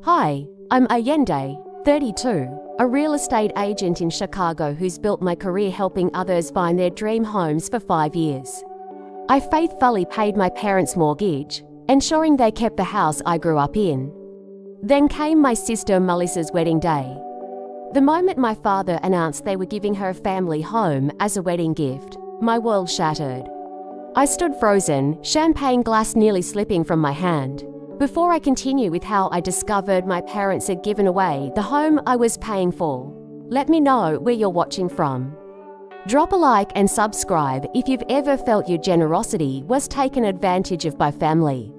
Hi, I'm Allende, 32, a real estate agent in Chicago who's built my career helping others find their dream homes for 5 years. I faithfully paid my parents' mortgage, ensuring they kept the house I grew up in. Then came my sister Melissa's wedding day. The moment my father announced they were giving her a family home as a wedding gift, my world shattered. I stood frozen, champagne glass nearly slipping from my hand. Before I continue with how I discovered my parents had given away the home I was paying for, let me know where you're watching from. Drop a like and subscribe if you've ever felt your generosity was taken advantage of by family.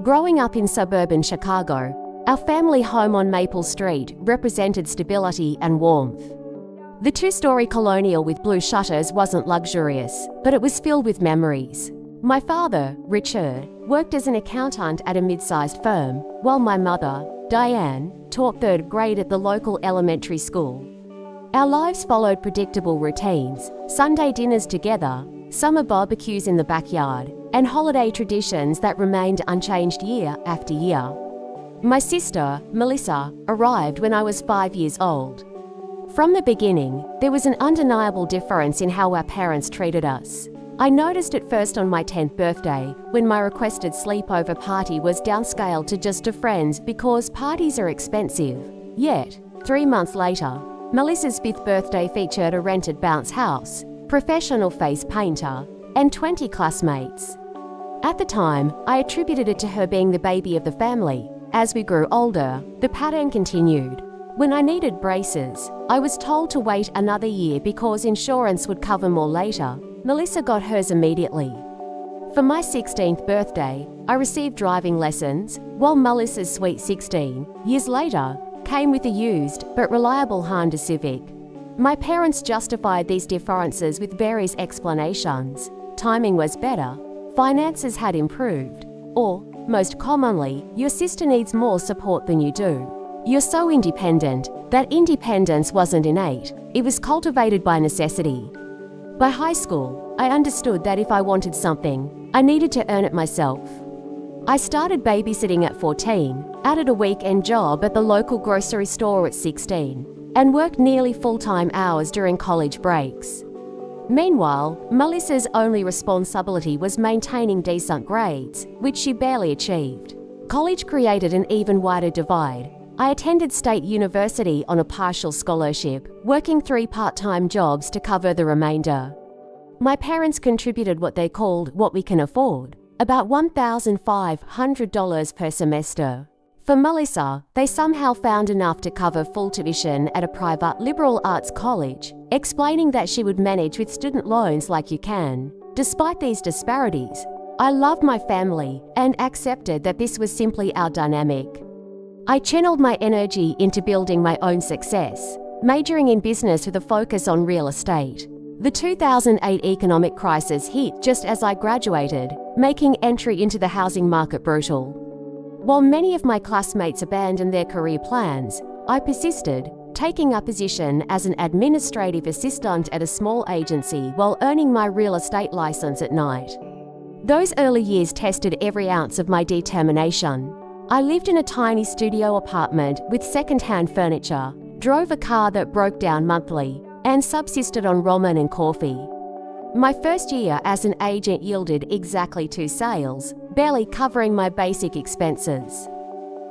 Growing up in suburban Chicago, our family home on Maple Street represented stability and warmth. The two-story colonial with blue shutters wasn't luxurious, but it was filled with memories. My father, Richard, worked as an accountant at a mid-sized firm, while my mother, Diane, taught third grade at the local elementary school. Our lives followed predictable routines, Sunday dinners together, summer barbecues in the backyard, and holiday traditions that remained unchanged year after year. My sister, Melissa, arrived when I was 5 years old. From the beginning, there was an undeniable difference in how our parents treated us. I noticed it first on my 10th birthday, when my requested sleepover party was downscaled to just to friends because parties are expensive. Yet, 3 months later, Melissa's 5th birthday featured a rented bounce house, professional face painter, and 20 classmates. At the time, I attributed it to her being the baby of the family. As we grew older, the pattern continued. When I needed braces, I was told to wait another year because insurance would cover more later. Melissa got hers immediately. For my 16th birthday, I received driving lessons, while Melissa's sweet 16 years later came with a used but reliable Honda Civic. My parents justified these differences with various explanations. Timing was better, finances had improved, or, most commonly, your sister needs more support than you do. You're so independent. That independence wasn't innate, it was cultivated by necessity. By high school, I understood that if I wanted something, I needed to earn it myself. I started babysitting at 14, added a weekend job at the local grocery store at 16, and worked nearly full-time hours during college breaks. Meanwhile, Melissa's only responsibility was maintaining decent grades, which she barely achieved. College created an even wider divide. I attended State University on a partial scholarship, working 3 part-time jobs to cover the remainder. My parents contributed what they called what we can afford, about $1,500 per semester. For Melissa, they somehow found enough to cover full tuition at a private liberal arts college, explaining that she would manage with student loans like you can. Despite these disparities, I loved my family and accepted that this was simply our dynamic. I channeled my energy into building my own success, majoring in business with a focus on real estate. The 2008 economic crisis hit just as I graduated, making entry into the housing market brutal. While many of my classmates abandoned their career plans, I persisted, taking a position as an administrative assistant at a small agency while earning my real estate license at night. Those early years tested every ounce of my determination. I lived in a tiny studio apartment with second-hand furniture, drove a car that broke down monthly, and subsisted on ramen and coffee. My first year as an agent yielded exactly 2 sales, barely covering my basic expenses.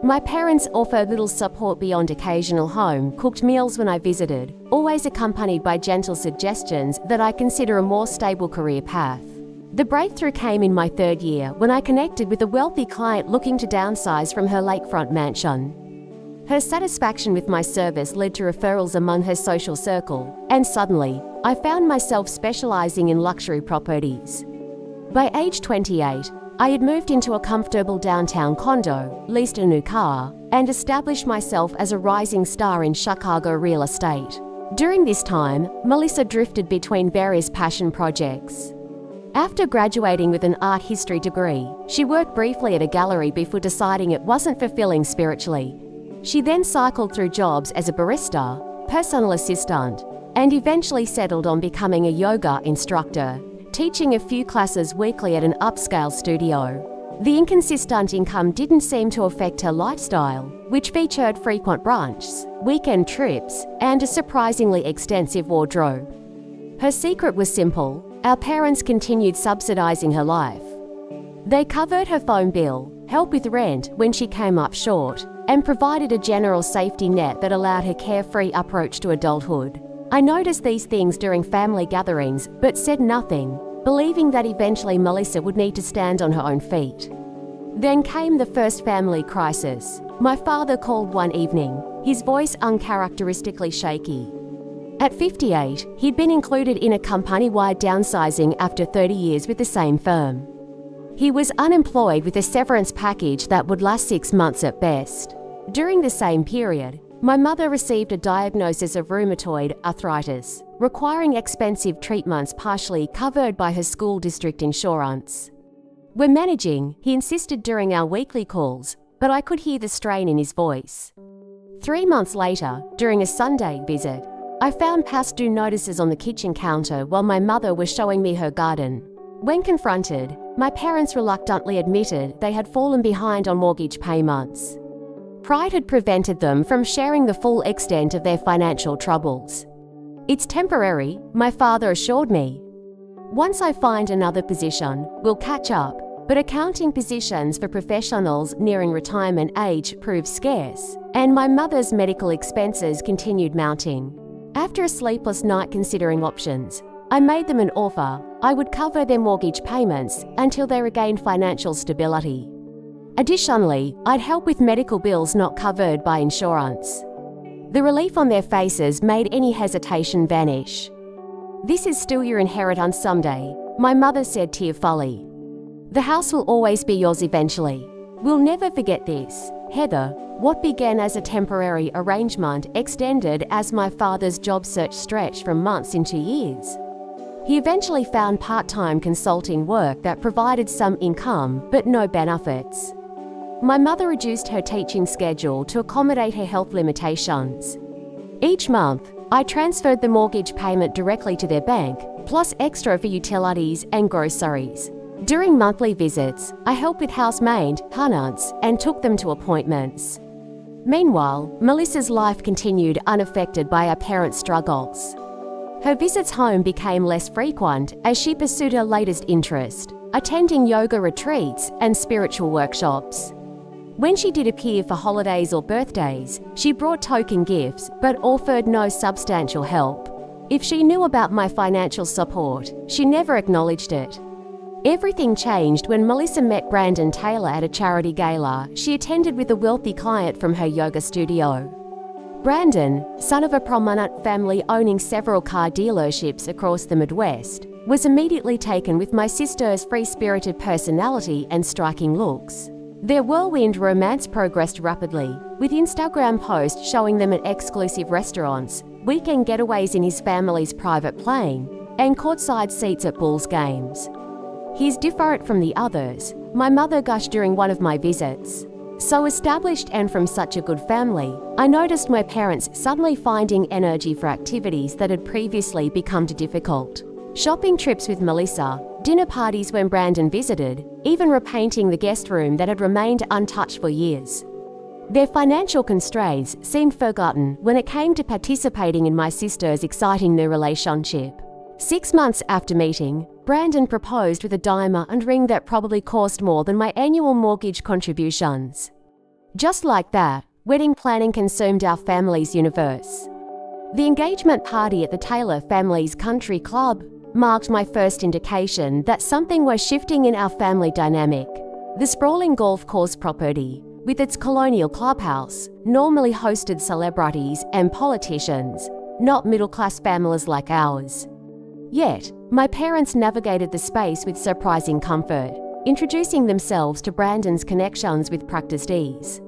My parents offered little support beyond occasional home-cooked meals when I visited, always accompanied by gentle suggestions that I consider a more stable career path. The breakthrough came in my 3rd year when I connected with a wealthy client looking to downsize from her lakefront mansion. Her satisfaction with my service led to referrals among her social circle, and suddenly, I found myself specializing in luxury properties. By age 28, I had moved into a comfortable downtown condo, leased a new car, and established myself as a rising star in Chicago real estate. During this time, Melissa drifted between various passion projects. After graduating with an art history degree, she worked briefly at a gallery before deciding it wasn't fulfilling spiritually. She then cycled through jobs as a barista, personal assistant, and eventually settled on becoming a yoga instructor, teaching a few classes weekly at an upscale studio. The inconsistent income didn't seem to affect her lifestyle, which featured frequent brunches, weekend trips, and a surprisingly extensive wardrobe. Her secret was simple: our parents continued subsidizing her life. They covered her phone bill, helped with rent when she came up short, and provided a general safety net that allowed her carefree approach to adulthood. I noticed these things during family gatherings, but said nothing, believing that eventually Melissa would need to stand on her own feet. Then came the first family crisis. My father called one evening, his voice uncharacteristically shaky. At 58, he'd been included in a company-wide downsizing after 30 years with the same firm. He was unemployed with a severance package that would last 6 months at best. During the same period, my mother received a diagnosis of rheumatoid arthritis, requiring expensive treatments partially covered by her school district insurance. "We're managing," he insisted during our weekly calls, but I could hear the strain in his voice. 3 months later, during a Sunday visit, I found past due notices on the kitchen counter while my mother was showing me her garden. When confronted, my parents reluctantly admitted they had fallen behind on mortgage payments. Pride had prevented them from sharing the full extent of their financial troubles. "It's temporary," my father assured me. "Once I find another position, we'll catch up," but accounting positions for professionals nearing retirement age proved scarce, and my mother's medical expenses continued mounting. After a sleepless night considering options, I made them an offer. I would cover their mortgage payments until they regained financial stability. Additionally, I'd help with medical bills not covered by insurance. The relief on their faces made any hesitation vanish. "This is still your inheritance someday," my mother said tearfully. "The house will always be yours eventually. We'll never forget this, Heather." What began as a temporary arrangement extended as my father's job search stretched from months into years. He eventually found part-time consulting work that provided some income but no benefits. My mother reduced her teaching schedule to accommodate her health limitations. Each month, I transferred the mortgage payment directly to their bank, plus extra for utilities and groceries. During monthly visits, I helped with house maintenance and took them to appointments. Meanwhile, Melissa's life continued unaffected by our parents' struggles. Her visits home became less frequent as she pursued her latest interest, attending yoga retreats and spiritual workshops. When she did appear for holidays or birthdays, she brought token gifts but offered no substantial help. If she knew about my financial support, she never acknowledged it. Everything changed when Melissa met Brandon Taylor at a charity gala she attended with a wealthy client from her yoga studio. Brandon, son of a prominent family owning several car dealerships across the Midwest, was immediately taken with my sister's free-spirited personality and striking looks. Their whirlwind romance progressed rapidly, with Instagram posts showing them at exclusive restaurants, weekend getaways in his family's private plane, and courtside seats at Bulls games. "He's different from the others," my mother gushed during one of my visits. So established and from such a good family, I noticed my parents suddenly finding energy for activities that had previously become too difficult. Shopping trips with Melissa, dinner parties when Brandon visited, even repainting the guest room that had remained untouched for years. Their financial constraints seemed forgotten when it came to participating in my sister's exciting new relationship. 6 months after meeting, Brandon proposed with a diamond ring that probably cost more than my annual mortgage contributions. Just like that, wedding planning consumed our family's universe. The engagement party at the Taylor family's country club marked my first indication that something was shifting in our family dynamic. The sprawling golf course property, with its colonial clubhouse, normally hosted celebrities and politicians, not middle-class families like ours. Yet, my parents navigated the space with surprising comfort, introducing themselves to Brandon's connections with practiced ease.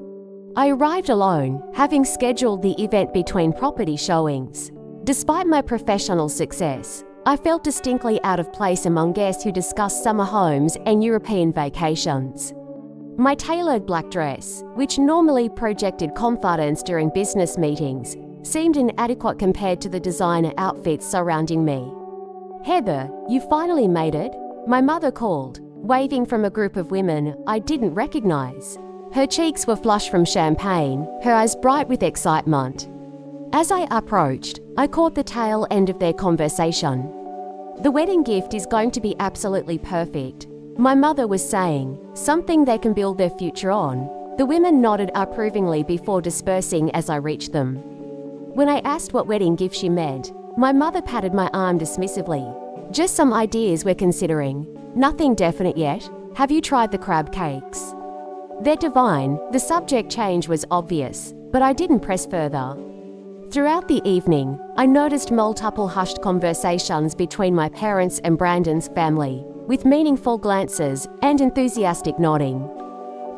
I arrived alone, having scheduled the event between property showings. Despite my professional success, I felt distinctly out of place among guests who discussed summer homes and European vacations. My tailored black dress, which normally projected confidence during business meetings, seemed inadequate compared to the designer outfits surrounding me. "Heather, you finally made it," my mother called, waving from a group of women I didn't recognize. Her cheeks were flushed from champagne, her eyes bright with excitement. As I approached, I caught the tail end of their conversation. "The wedding gift is going to be absolutely perfect," my mother was saying, "something they can build their future on." The women nodded approvingly before dispersing as I reached them. When I asked what wedding gift she meant, my mother patted my arm dismissively. "Just some ideas we're considering. Nothing definite yet. Have you tried the crab cakes? They're divine." The subject change was obvious, but I didn't press further. Throughout the evening, I noticed multiple hushed conversations between my parents and Brandon's family, with meaningful glances and enthusiastic nodding.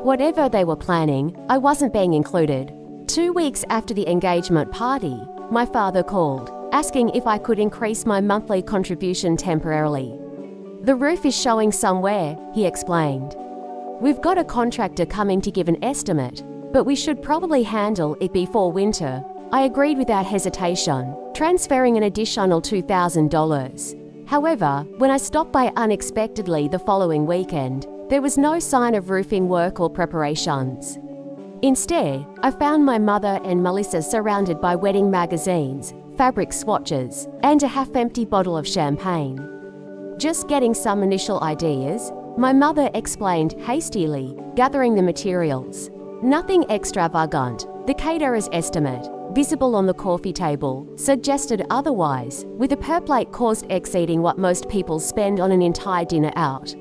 Whatever they were planning, I wasn't being included. 2 weeks after the engagement party, my father called, asking if I could increase my monthly contribution temporarily. "The roof is showing somewhere," he explained. "We've got a contractor coming to give an estimate, but we should probably handle it before winter." I agreed without hesitation, transferring an additional $2,000. However, when I stopped by unexpectedly the following weekend, there was no sign of roofing work or preparations. Instead, I found my mother and Melissa surrounded by wedding magazines, fabric swatches, and a half-empty bottle of champagne. "Just getting some initial ideas," my mother explained hastily, gathering the materials. "Nothing extravagant." The caterer's estimate, visible on the coffee table, suggested otherwise, with a per-plate cost exceeding what most people spend on an entire dinner out.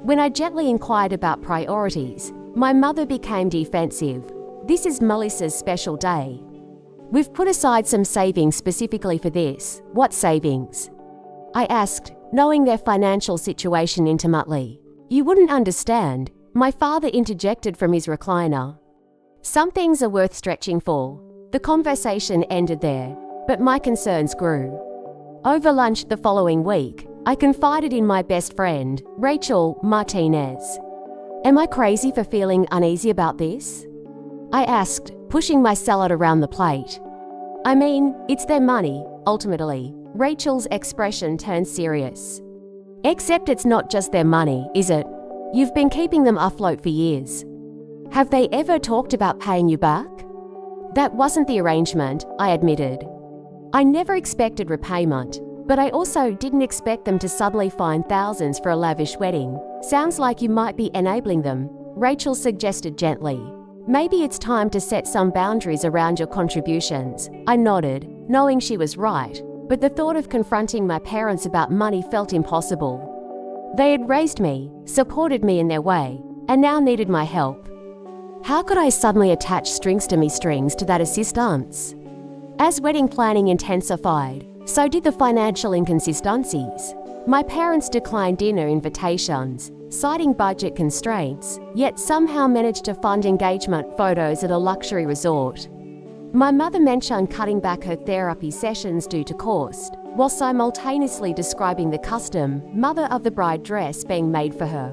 When I gently inquired about priorities, my mother became defensive. "This is Melissa's special day. We've put aside some savings specifically for this." "What savings?" I asked, knowing their financial situation intimately. "You wouldn't understand," my father interjected from his recliner. "Some things are worth stretching for." The conversation ended there, but my concerns grew. Over lunch the following week, I confided in my best friend, Rachel Martinez. "Am I crazy for feeling uneasy about this?" I asked, pushing my salad around the plate. "I mean, it's their money, ultimately." Rachel's expression turned serious. "Except it's not just their money, is it? You've been keeping them afloat for years. Have they ever talked about paying you back?" "That wasn't the arrangement," I admitted. "I never expected repayment, but I also didn't expect them to suddenly find thousands for a lavish wedding." "Sounds like you might be enabling them," Rachel suggested gently. "Maybe it's time to set some boundaries around your contributions." I nodded, knowing she was right, but the thought of confronting my parents about money felt impossible. They had raised me, supported me in their way, and now needed my help. How could I suddenly attach strings to that assistance? As wedding planning intensified, so did the financial inconsistencies. My parents declined dinner invitations, citing budget constraints, yet somehow managed to fund engagement photos at a luxury resort. My mother mentioned cutting back her therapy sessions due to cost, while simultaneously describing the custom mother of the bride dress being made for her.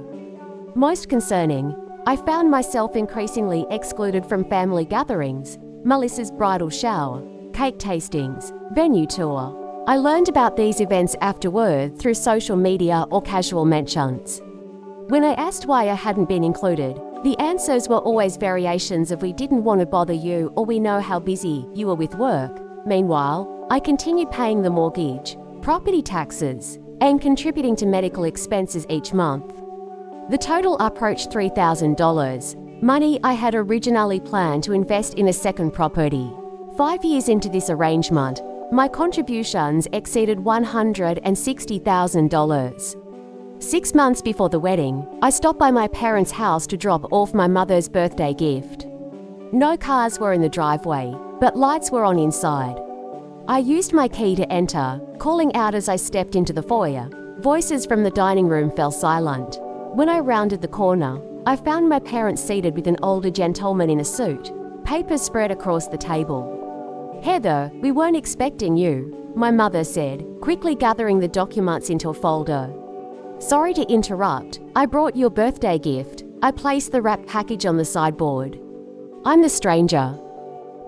Most concerning, I found myself increasingly excluded from family gatherings, Melissa's bridal shower, cake tastings, venue tour. I learned about these events afterward through social media or casual mentions. When I asked why I hadn't been included, the answers were always variations of "we didn't want to bother you" or "we know how busy you were with work." Meanwhile, I continued paying the mortgage, property taxes, and contributing to medical expenses each month. The total approached $3,000, money I had originally planned to invest in a second property. 5 years into this arrangement, my contributions exceeded $160,000. 6 months before the wedding, I stopped by my parents' house to drop off my mother's birthday gift. No cars were in the driveway, but lights were on inside. I used my key to enter, calling out as I stepped into the foyer. Voices from the dining room fell silent. When I rounded the corner, I found my parents seated with an older gentleman in a suit, papers spread across the table. "Heather, we weren't expecting you," my mother said, quickly gathering the documents into a folder. "Sorry to interrupt. I brought your birthday gift." I placed the wrapped package on the sideboard. "I'm the stranger."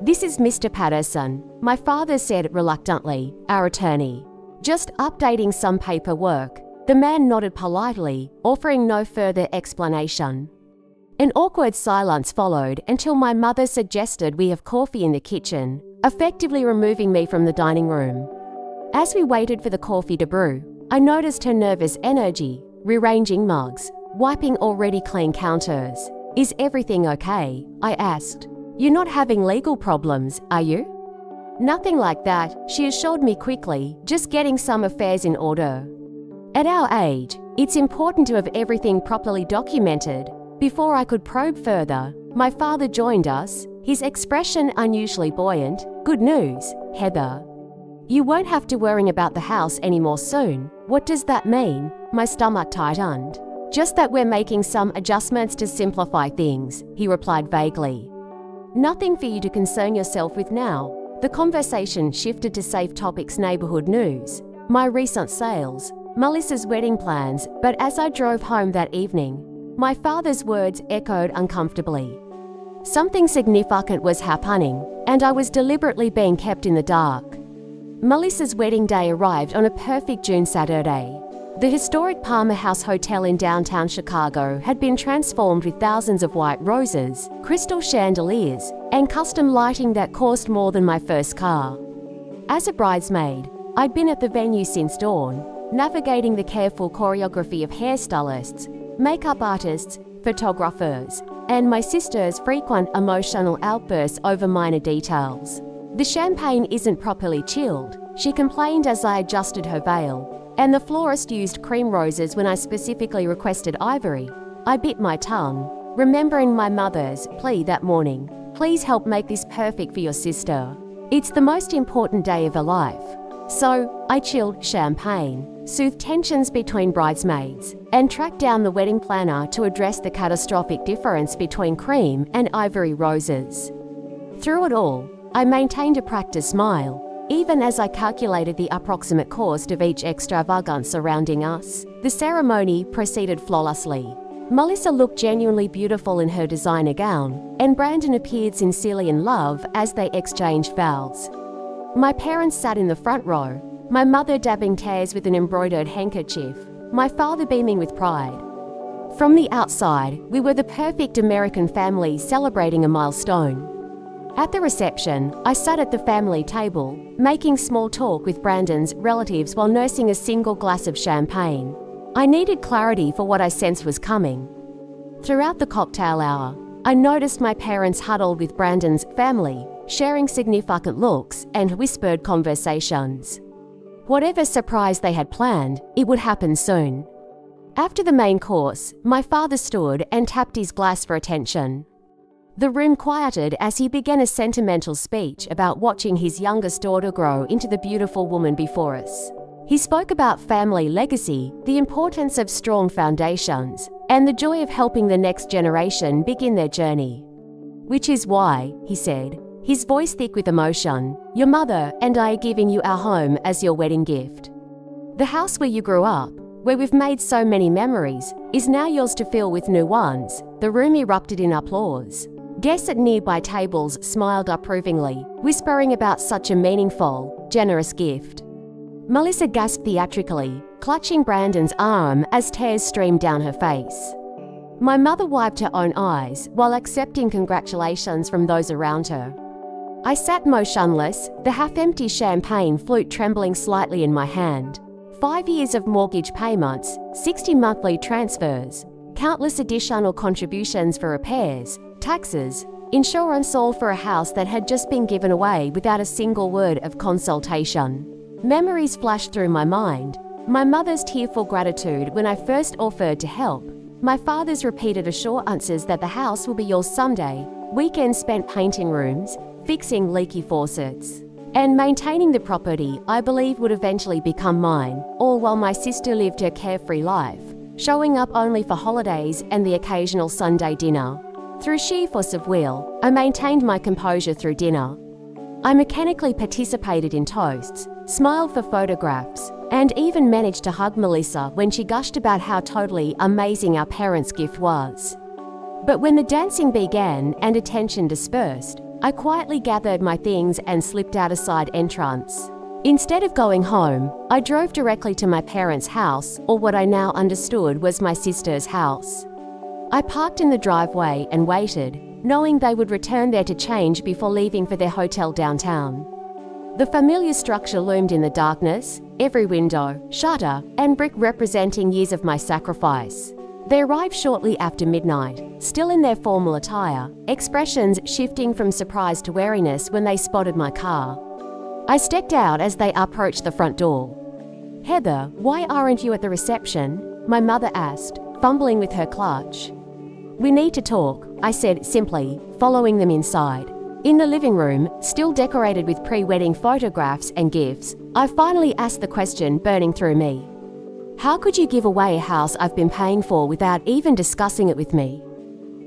"This is Mr. Patterson," my father said reluctantly, "our attorney. Just updating some paperwork." The man nodded politely, offering no further explanation. An awkward silence followed until my mother suggested we have coffee in the kitchen, effectively removing me from the dining room. As we waited for the coffee to brew, I noticed her nervous energy, rearranging mugs, wiping already clean counters. "Is everything okay?" I asked. "You're not having legal problems, are you?" "Nothing like that," she assured me quickly, "just getting some affairs in order." At our age, it's important to have everything properly documented. Before I could probe further, my father joined us, his expression unusually buoyant. "Good news, Heather. You won't have to worry about the house anymore soon." "What does that mean?" My stomach tightened. "Just that we're making some adjustments to simplify things," he replied vaguely. "Nothing for you to concern yourself with now." The conversation shifted to safe topics: neighborhood news, my recent sales, Melissa's wedding plans, but as I drove home that evening, my father's words echoed uncomfortably. Something significant was happening, and I was deliberately being kept in the dark. Melissa's wedding day arrived on a perfect June Saturday. The historic Palmer House Hotel in downtown Chicago had been transformed with thousands of white roses, crystal chandeliers, and custom lighting that cost more than my first car. As a bridesmaid, I'd been at the venue since dawn, navigating the careful choreography of hairstylists, makeup artists, photographers, and my sister's frequent emotional outbursts over minor details. "The champagne isn't properly chilled," she complained as I adjusted her veil, "and the florist used cream roses when I specifically requested ivory." I bit my tongue, remembering my mother's plea that morning. "Please help make this perfect for your sister. It's the most important day of her life." So, I chilled champagne, soothed tensions between bridesmaids, and tracked down the wedding planner to address the catastrophic difference between cream and ivory roses. Through it all, I maintained a practiced smile, even as I calculated the approximate cost of each extravagance surrounding us. The ceremony proceeded flawlessly. Melissa looked genuinely beautiful in her designer gown, and Brandon appeared sincerely in love as they exchanged vows. My parents sat in the front row, my mother dabbing tears with an embroidered handkerchief, my father beaming with pride. From the outside, we were the perfect American family celebrating a milestone. At the reception, I sat at the family table, making small talk with Brandon's relatives while nursing a single glass of champagne. I needed clarity for what I sensed was coming. Throughout the cocktail hour, I noticed my parents huddled with Brandon's family, sharing significant looks and whispered conversations. Whatever surprise they had planned, it would happen soon. After the main course, my father stood and tapped his glass for attention. The room quieted as he began a sentimental speech about watching his youngest daughter grow into the beautiful woman before us. He spoke about family legacy, the importance of strong foundations, and the joy of helping the next generation begin their journey. "Which is why," he said, his voice thick with emotion, "your mother and I are giving you our home as your wedding gift. The house where you grew up, where we've made so many memories, is now yours to fill with new ones." The room erupted in applause. Guests at nearby tables smiled approvingly, whispering about such a meaningful, generous gift. Melissa gasped theatrically, clutching Brandon's arm as tears streamed down her face. My mother wiped her own eyes while accepting congratulations from those around her. I sat motionless, the half-empty champagne flute trembling slightly in my hand. 5 years of mortgage payments, 60 monthly transfers, countless additional contributions for repairs, taxes, insurance, all for a house that had just been given away without a single word of consultation. Memories flashed through my mind. My mother's tearful gratitude when I first offered to help. My father's repeated assurances that the house will be yours someday. Weekends spent painting rooms, fixing leaky faucets, and maintaining the property I believed would eventually become mine, all while my sister lived her carefree life, showing up only for holidays and the occasional Sunday dinner. Through sheer force of will, I maintained my composure through dinner. I mechanically participated in toasts, smiled for photographs, and even managed to hug Melissa when she gushed about how totally amazing our parents' gift was. But when the dancing began and attention dispersed, I quietly gathered my things and slipped out a side entrance. Instead of going home, I drove directly to my parents' house, or what I now understood was my sister's house. I parked in the driveway and waited, knowing they would return there to change before leaving for their hotel downtown. The familiar structure loomed in the darkness, every window, shutter, and brick representing years of my sacrifice. They arrived shortly after midnight, still in their formal attire, expressions shifting from surprise to wariness when they spotted my car. I stepped out as they approached the front door. "Heather, why aren't you at the reception?" my mother asked, fumbling with her clutch. "We need to talk," I said simply, following them inside. In the living room, still decorated with pre-wedding photographs and gifts, I finally asked the question burning through me. "How could you give away a house I've been paying for without even discussing it with me?"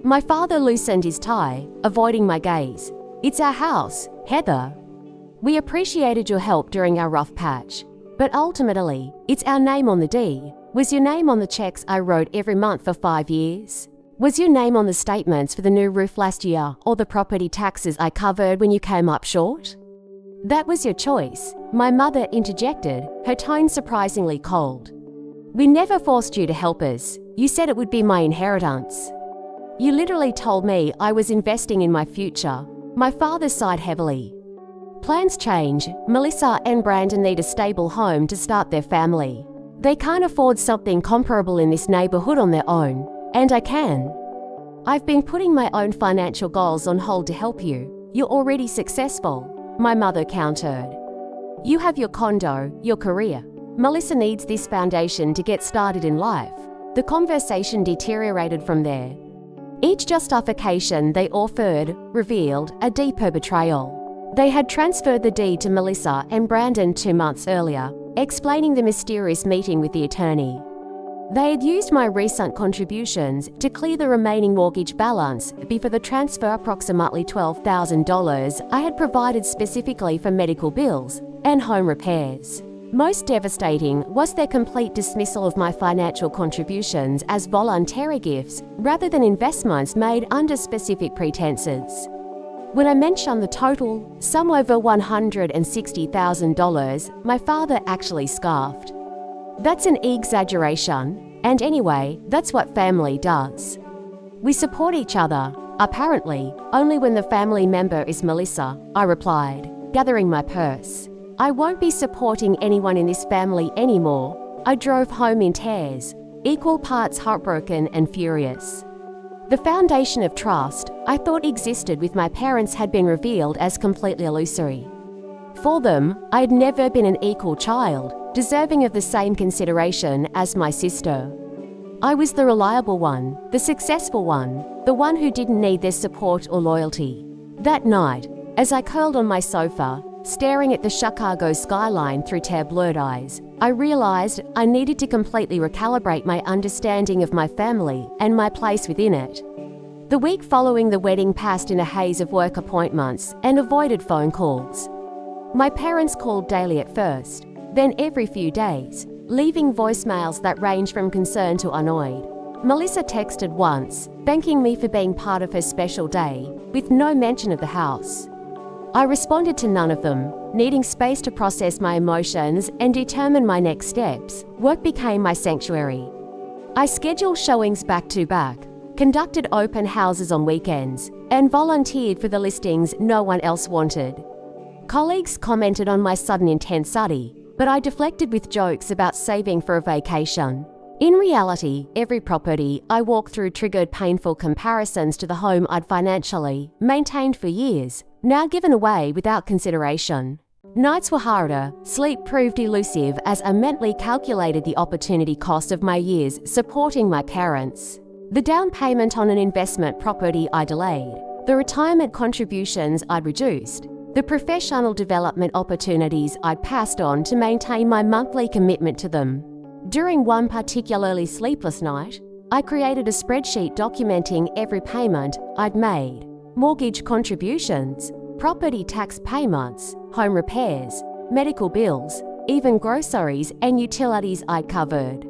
My father loosened his tie, avoiding my gaze. "It's our house, Heather. We appreciated your help during our rough patch. But ultimately, it's our name on the deed. Was your name on the checks I wrote every month for 5 years? Was your name on the statements for the new roof last year or the property taxes I covered when you came up short?" "That was your choice," my mother interjected, her tone surprisingly cold. "We never forced you to help us. You said it would be my inheritance. You literally told me I was investing in my future." My father sighed heavily. "Plans change. Melissa and Brandon need a stable home to start their family. They can't afford something comparable in this neighborhood on their own, and I can. I've been putting my own financial goals on hold to help you. You're already successful," my mother countered. "You have your condo, your career. Melissa needs this foundation to get started in life." The conversation deteriorated from there. Each justification they offered revealed a deeper betrayal. They had transferred the deed to Melissa and Brandon 2 months earlier, explaining the mysterious meeting with the attorney. They had used my recent contributions to clear the remaining mortgage balance before the transfer approximately $12,000 I had provided specifically for medical bills and home repairs. Most devastating was their complete dismissal of my financial contributions as voluntary gifts rather than investments made under specific pretenses. When I mentioned the total, some over $160,000, my father actually scoffed. "That's an exaggeration. And anyway, that's what family does. We support each other, apparently, only when the family member is Melissa," I replied, gathering my purse. "I won't be supporting anyone in this family anymore." I drove home in tears, equal parts heartbroken and furious. The foundation of trust I thought existed with my parents had been revealed as completely illusory. For them, I had never been an equal child, deserving of the same consideration as my sister. I was the reliable one, the successful one, the one who didn't need their support or loyalty. That night, as I curled on my sofa, staring at the Chicago skyline through tear-blurred eyes, I realized I needed to completely recalibrate my understanding of my family and my place within it. The week following the wedding passed in a haze of work appointments and avoided phone calls. My parents called daily at first, then every few days, leaving voicemails that ranged from concern to annoyed. Melissa texted once, thanking me for being part of her special day, with no mention of the house. I responded to none of them, needing space to process my emotions and determine my next steps. Work became my sanctuary. I scheduled showings back to back, conducted open houses on weekends, and volunteered for the listings no one else wanted. Colleagues commented on my sudden intense study, but I deflected with jokes about saving for a vacation. In reality, every property I walked through triggered painful comparisons to the home I'd financially maintained for years, now given away without consideration. Nights were harder, sleep proved elusive as I mentally calculated the opportunity cost of my years supporting my parents. The down payment on an investment property I delayed, the retirement contributions I'd reduced, the professional development opportunities I'd passed on to maintain my monthly commitment to them. During one particularly sleepless night, I created a spreadsheet documenting every payment I'd made, mortgage contributions, property tax payments, home repairs, medical bills, even groceries and utilities I'd covered.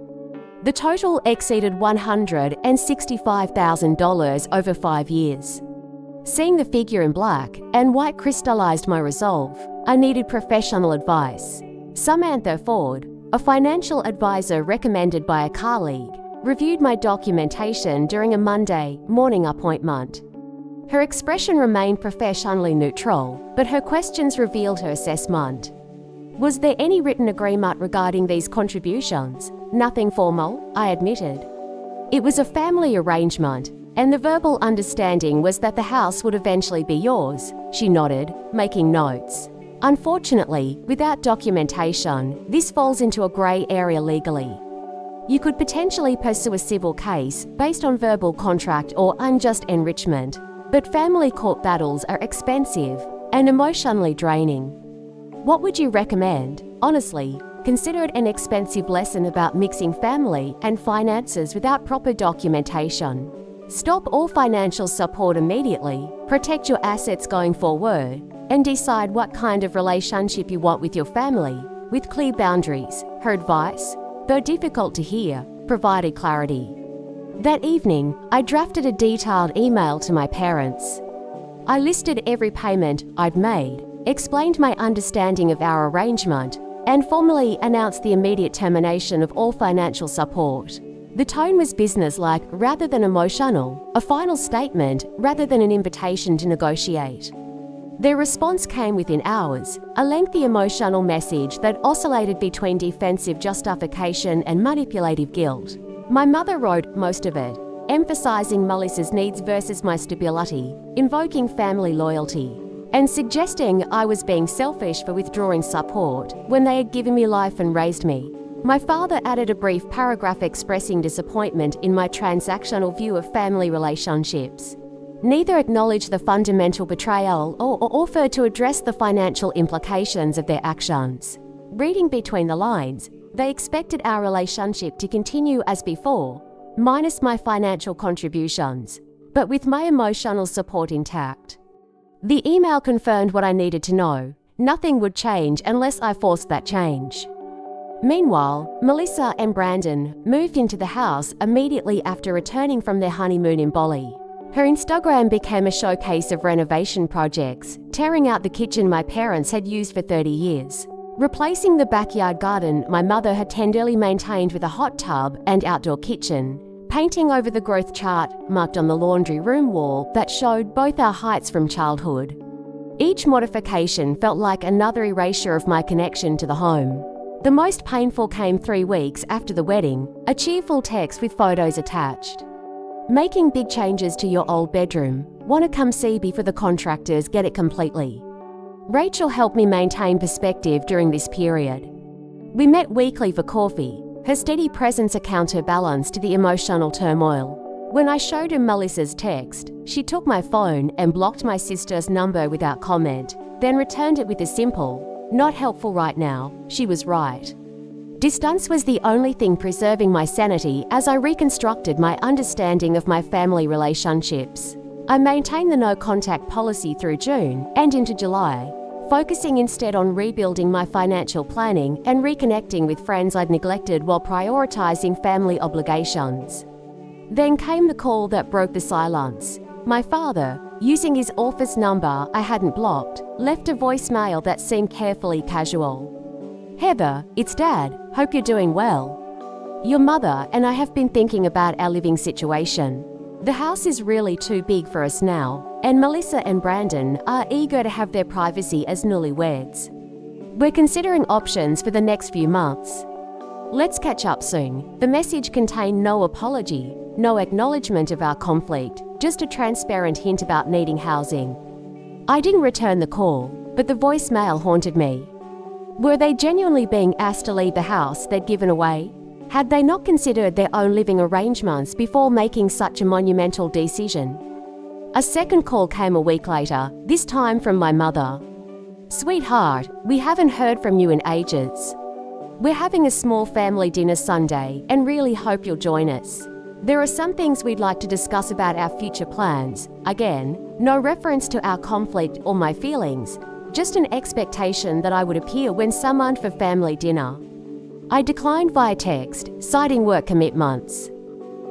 The total exceeded $165,000 over 5 years. Seeing the figure in black and white crystallized my resolve. I needed professional advice. Samantha Ford, a financial advisor recommended by a colleague, reviewed my documentation during a Monday morning appointment. Her expression remained professionally neutral, but her questions revealed her assessment. Was there any written agreement regarding these contributions? Nothing formal, I admitted. It was a family arrangement, and the verbal understanding was that the house would eventually be yours, she nodded, making notes. Unfortunately, without documentation, this falls into a grey area legally. You could potentially pursue a civil case based on verbal contract or unjust enrichment, but family court battles are expensive and emotionally draining. What would you recommend? Honestly, consider it an expensive lesson about mixing family and finances without proper documentation. Stop all financial support immediately, protect your assets going forward, and decide what kind of relationship you want with your family, with clear boundaries. Her advice, though difficult to hear, provided clarity. That evening, I drafted a detailed email to my parents. I listed every payment I'd made, explained my understanding of our arrangement, and formally announced the immediate termination of all financial support. The tone was businesslike rather than emotional, a final statement rather than an invitation to negotiate. Their response came within hours, a lengthy emotional message that oscillated between defensive justification and manipulative guilt. My mother wrote most of it, emphasizing Melissa's needs versus my stability, invoking family loyalty, and suggesting I was being selfish for withdrawing support when they had given me life and raised me. My father added a brief paragraph expressing disappointment in my transactional view of family relationships. Neither acknowledged the fundamental betrayal or offered to address the financial implications of their actions. Reading between the lines, they expected our relationship to continue as before, minus my financial contributions, but with my emotional support intact. The email confirmed what I needed to know. Nothing would change unless I forced that change. Meanwhile, Melissa and Brandon moved into the house immediately after returning from their honeymoon in Bali. Her Instagram became a showcase of renovation projects, tearing out the kitchen my parents had used for 30 years, replacing the backyard garden my mother had tenderly maintained with a hot tub and outdoor kitchen, painting over the growth chart marked on the laundry room wall that showed both our heights from childhood. Each modification felt like another erasure of my connection to the home. The most painful came 3 weeks after the wedding, a cheerful text with photos attached. Making big changes to your old bedroom. Want to come see before the contractors get it completely. Rachel helped me maintain perspective during this period. We met weekly for coffee. Her steady presence a counterbalance to the emotional turmoil. When I showed her Melissa's text, she took my phone and blocked my sister's number without comment, then returned it with a simple, "Not helpful right now." She was right. Distance was the only thing preserving my sanity as I reconstructed my understanding of my family relationships. I maintained the no-contact policy through June and into July, focusing instead on rebuilding my financial planning and reconnecting with friends I'd neglected while prioritizing family obligations. Then came the call that broke the silence. My father, using his office number I hadn't blocked, left a voicemail that seemed carefully casual. "Heather, it's Dad. Hope you're doing well. Your mother and I have been thinking about our living situation. The house is really too big for us now, and Melissa and Brandon are eager to have their privacy as newlyweds. We're considering options for the next few months. Let's catch up soon." The message contained no apology, no acknowledgement of our conflict, just a transparent hint about needing housing. I didn't return the call, but the voicemail haunted me. Were they genuinely being asked to leave the house they'd given away? Had they not considered their own living arrangements before making such a monumental decision? A second call came a week later, this time from my mother. "Sweetheart, we haven't heard from you in ages. We're having a small family dinner Sunday and really hope you'll join us. There are some things we'd like to discuss about our future plans." Again, no reference to our conflict or my feelings, just an expectation that I would appear when summoned for family dinner. I declined via text, citing work commitments.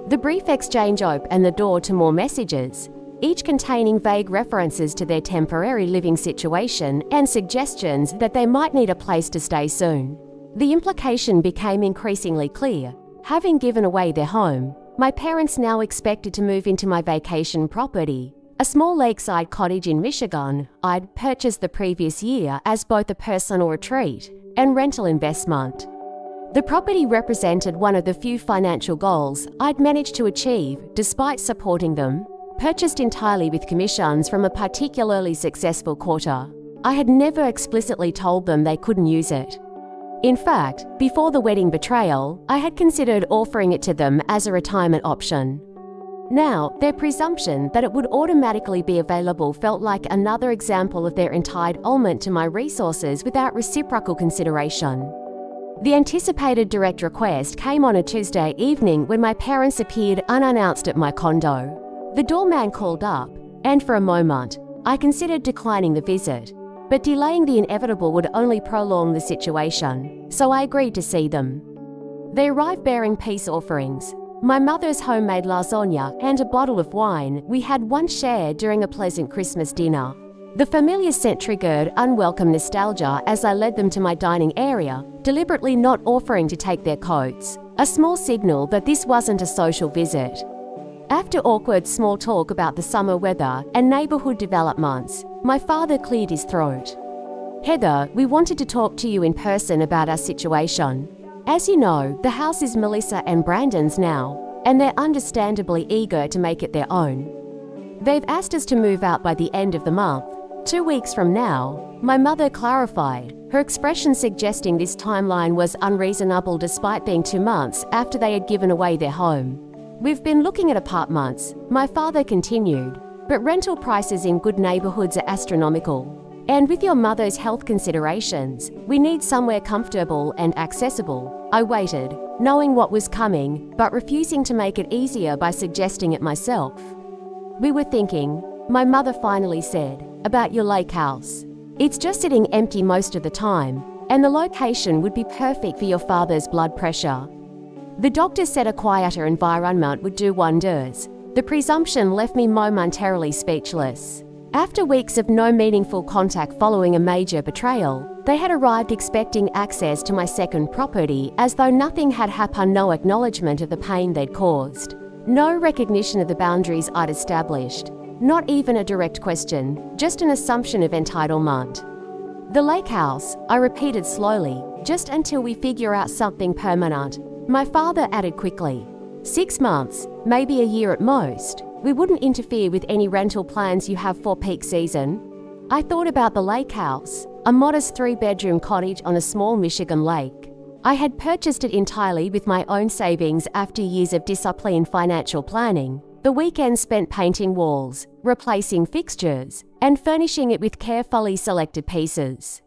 The brief exchange opened the door to more messages. each containing vague references to their temporary living situation and suggestions that they might need a place to stay soon. The implication became increasingly clear. Having given away their home, my parents now expected to move into my vacation property, a small lakeside cottage in Michigan I'd purchased the previous year as both a personal retreat and rental investment. The property represented one of the few financial goals I'd managed to achieve despite supporting them, purchased entirely with commissions from a particularly successful quarter. I had never explicitly told them they couldn't use it. In fact, before the wedding betrayal, I had considered offering it to them as a retirement option. Now, their presumption that it would automatically be available felt like another example of their entitlement to my resources without reciprocal consideration. The anticipated direct request came on a Tuesday evening when my parents appeared unannounced at my condo. The doorman called up, and for a moment, I considered declining the visit. But delaying the inevitable would only prolong the situation, so I agreed to see them. They arrived bearing peace offerings, my mother's homemade lasagna and a bottle of wine we had once shared during a pleasant Christmas dinner. The familiar scent triggered unwelcome nostalgia as I led them to my dining area, deliberately not offering to take their coats, a small signal that this wasn't a social visit. After awkward small talk about the summer weather and neighborhood developments, my father cleared his throat. "Heather, we wanted to talk to you in person about our situation. As you know, the house is Melissa and Brandon's now, and they're understandably eager to make it their own. They've asked us to move out by the end of the month, 2 weeks from now," my mother clarified, her expression suggesting this timeline was unreasonable despite being 2 months after they had given away their home. "We've been looking at apartments," my father continued, "but rental prices in good neighborhoods are astronomical. And with your mother's health considerations, we need somewhere comfortable and accessible." I waited, knowing what was coming, but refusing to make it easier by suggesting it myself. "We were thinking," my mother finally said, "about your lake house. It's just sitting empty most of the time, and the location would be perfect for your father's blood pressure." The doctor said a quieter environment would do wonders. The presumption left me momentarily speechless. After weeks of no meaningful contact following a major betrayal, they had arrived expecting access to my second property as though nothing had happened, no acknowledgement of the pain they'd caused, no recognition of the boundaries I'd established, not even a direct question, just an assumption of entitlement. "The lake house," I repeated slowly, "just until we figure out something permanent." My father added quickly, 6 months, maybe a year at most. We wouldn't interfere with any rental plans you have for peak season." I thought about the lake house, a modest 3-bedroom cottage on a small Michigan lake. I had purchased it entirely with my own savings after years of disciplined financial planning, the weekends spent painting walls, replacing fixtures, and furnishing it with carefully selected pieces.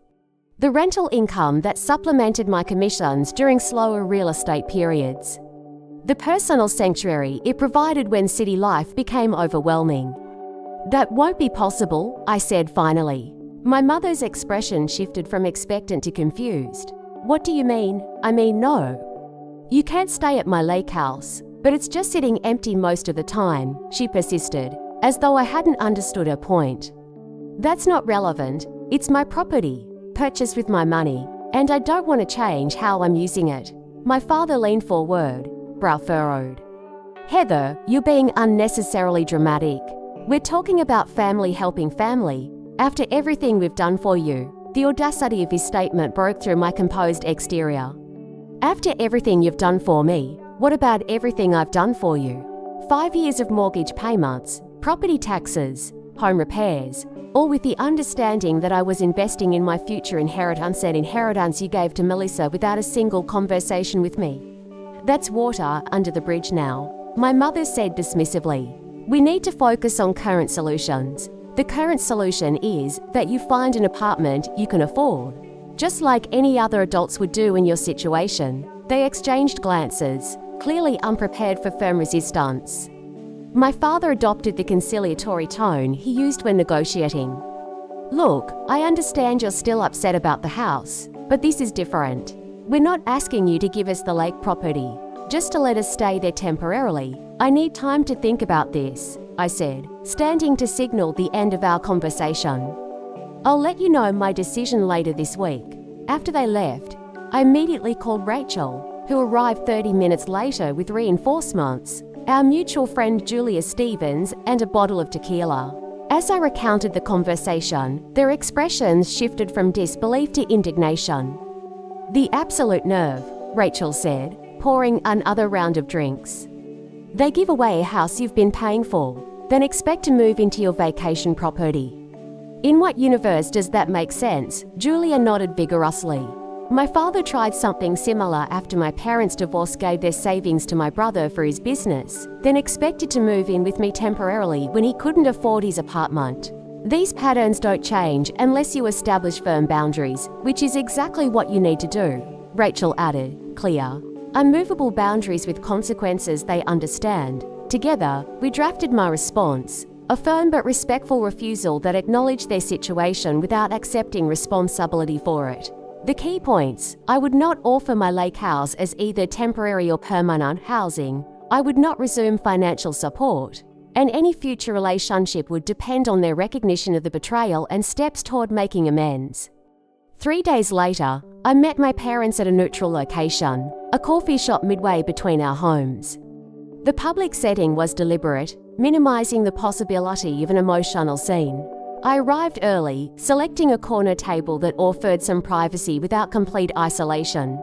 The rental income that supplemented my commissions during slower real estate periods. The personal sanctuary it provided when city life became overwhelming. "That won't be possible," I said finally. My mother's expression shifted from expectant to confused. "What do you mean?" "I mean, no. You can't stay at my lake house, but it's just sitting empty most of the time," she persisted, as though I hadn't understood her point. "That's not relevant. It's my property, purchased with my money, and I don't want to change how I'm using it." My father leaned forward, brow furrowed. "Heather, you're being unnecessarily dramatic. We're talking about family helping family. After everything we've done for you." The audacity of his statement broke through my composed exterior. "After everything you've done for me, what about everything I've done for you? 5 years of mortgage payments, property taxes, home repairs, all with the understanding that I was investing in my future inheritance, and inheritance you gave to Melissa without a single conversation with me. That's water under the bridge now," my mother said dismissively. "We need to focus on current solutions. The current solution is that you find an apartment you can afford, just like any other adults would do in your situation." They exchanged glances, clearly unprepared for firm resistance. My father adopted the conciliatory tone he used when negotiating. "Look, I understand you're still upset about the house, but this is different. We're not asking you to give us the lake property, just to let us stay there temporarily. I need time to think about this." I said, standing to signal the end of our conversation. I'll let you know my decision later this week. After they left, I immediately called Rachel, who arrived 30 minutes later with reinforcements, our mutual friend Julia Stevens, and a bottle of tequila. As I recounted the conversation, their expressions shifted from disbelief to indignation. "The absolute nerve," Rachel said, pouring another round of drinks. "They give away a house you've been paying for, then expect to move into your vacation property. In what universe does that make sense?" Julia nodded vigorously. "My father tried something similar after my parents' divorce, gave their savings to my brother for his business, then expected to move in with me temporarily when he couldn't afford his apartment. These patterns don't change unless you establish firm boundaries, which is exactly what you need to do," Rachel added, clear. "Unmovable boundaries with consequences they understand." Together, we drafted my response, a firm but respectful refusal that acknowledged their situation without accepting responsibility for it. The key points: I would not offer my lake house as either temporary or permanent housing, I would not resume financial support, and any future relationship would depend on their recognition of the betrayal and steps toward making amends. 3 days later, I met my parents at a neutral location, a coffee shop midway between our homes. The public setting was deliberate, minimizing the possibility of an emotional scene. I arrived early, selecting a corner table that offered some privacy without complete isolation.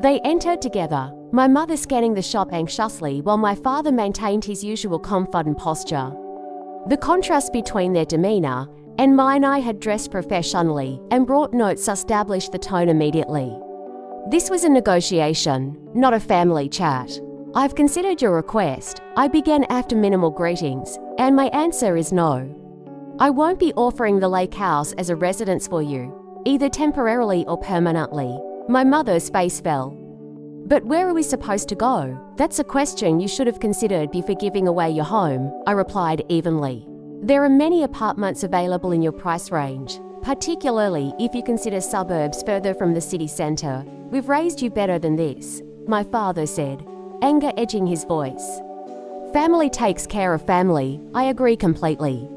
They entered together, my mother scanning the shop anxiously while my father maintained his usual confident posture. The contrast between their demeanor and mine, I had dressed professionally and brought notes, established the tone immediately. "This was a negotiation, not a family chat. I've considered your request," I began after minimal greetings, "and my answer is no. I won't be offering the lake house as a residence for you, either temporarily or permanently." My mother's face fell. "But where are we supposed to go? That's a question you should have considered before giving away your home," I replied evenly. "There are many apartments available in your price range, particularly if you consider suburbs further from the city centre. We've raised you better than this," my father said, anger edging his voice. "Family takes care of family," I agree completely.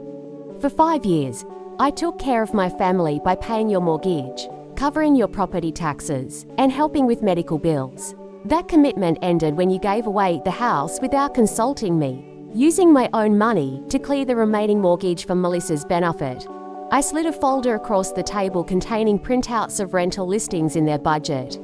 "For 5 years, I took care of my family by paying your mortgage, covering your property taxes, and helping with medical bills. That commitment ended when you gave away the house without consulting me, using my own money to clear the remaining mortgage for Melissa's benefit." I slid a folder across the table containing printouts of rental listings in their budget.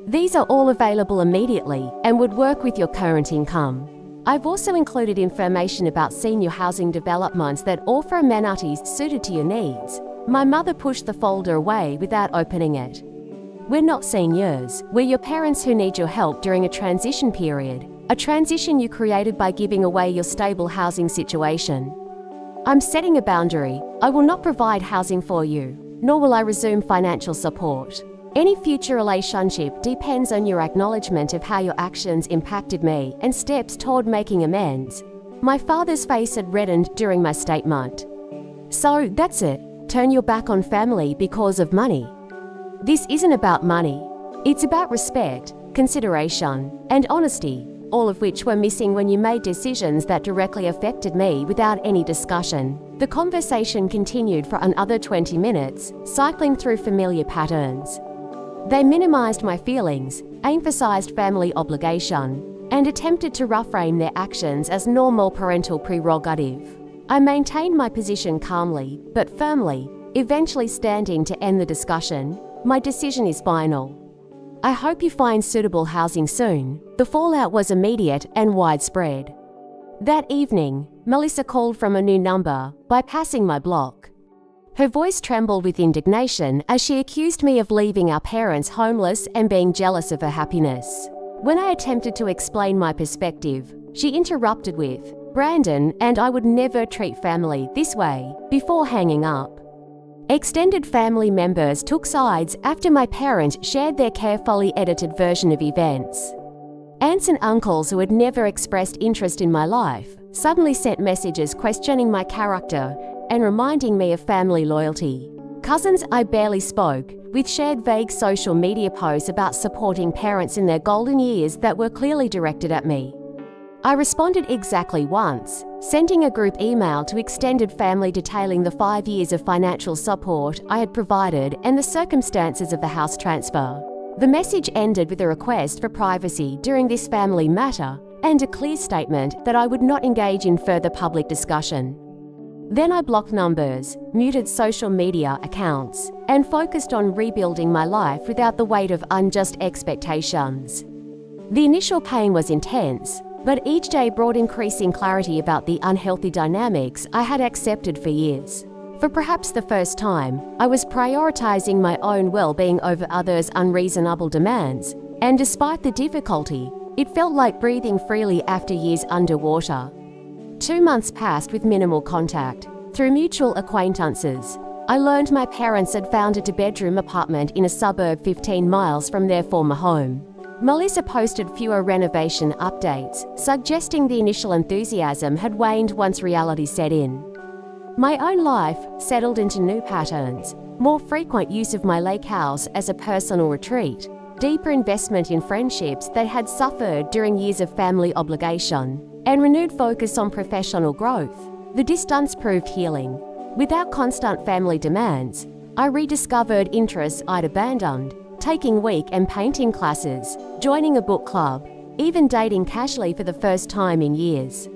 "These are all available immediately and would work with your current income. I've also included information about senior housing developments that offer amenities suited to your needs." My mother pushed the folder away without opening it. "We're not seniors, we're your parents who need your help during a transition period, a transition you created by giving away your stable housing situation. I'm setting a boundary. I will not provide housing for you, nor will I resume financial support. Any future relationship depends on your acknowledgement of how your actions impacted me and steps toward making amends." My father's face had reddened during my statement. "So, that's it? Turn your back on family because of money?" "This isn't about money. It's about respect, consideration, and honesty, all of which were missing when you made decisions that directly affected me without any discussion." The conversation continued for another 20 minutes, cycling through familiar patterns. They minimized my feelings, emphasized family obligation, and attempted to reframe their actions as normal parental prerogative. I maintained my position calmly, but firmly, eventually standing to end the discussion. "My decision is final. I hope you find suitable housing soon." The fallout was immediate and widespread. That evening, Melissa called from a new number, bypassing my block. Her voice trembled with indignation as she accused me of leaving our parents homeless and being jealous of her happiness. When I attempted to explain my perspective, she interrupted with, "Brandon and I would never treat family this way," before hanging up. Extended family members took sides after my parents shared their carefully edited version of events. Aunts and uncles who had never expressed interest in my life suddenly sent messages questioning my character and reminding me of family loyalty. Cousins I barely spoke with shared vague social media posts about supporting parents in their golden years that were clearly directed at me. I responded exactly once, sending a group email to extended family detailing the 5 years of financial support I had provided and the circumstances of the house transfer. The message ended with a request for privacy during this family matter and a clear statement that I would not engage in further public discussion. Then I blocked numbers, muted social media accounts, and focused on rebuilding my life without the weight of unjust expectations. The initial pain was intense, but each day brought increasing clarity about the unhealthy dynamics I had accepted for years. For perhaps the first time, I was prioritizing my own well-being over others' unreasonable demands, and despite the difficulty, it felt like breathing freely after years underwater. 2 months passed with minimal contact. Through mutual acquaintances, I learned my parents had found a two-bedroom apartment in a suburb 15 miles from their former home. Melissa posted fewer renovation updates, suggesting the initial enthusiasm had waned once reality set in. My own life settled into new patterns, more frequent use of my lake house as a personal retreat, deeper investment in friendships that had suffered during years of family obligation, and renewed focus on professional growth. The distance proved healing. Without constant family demands, I rediscovered interests I'd abandoned, taking week and painting classes, joining a book club, even dating casually for the first time in years.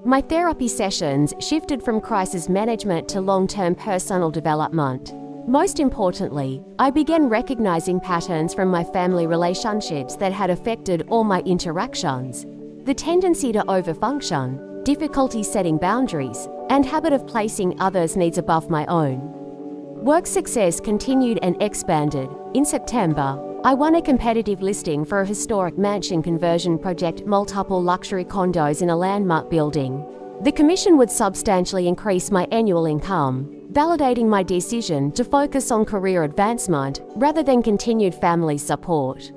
My therapy sessions shifted from crisis management to long-term personal development. Most importantly, I began recognizing patterns from my family relationships that had affected all my interactions. The tendency to overfunction, difficulty setting boundaries, and habit of placing others' needs above my own. Work success continued and expanded. In September, I won a competitive listing for a historic mansion conversion project, multiple luxury condos in a landmark building. The commission would substantially increase my annual income, validating my decision to focus on career advancement rather than continued family support.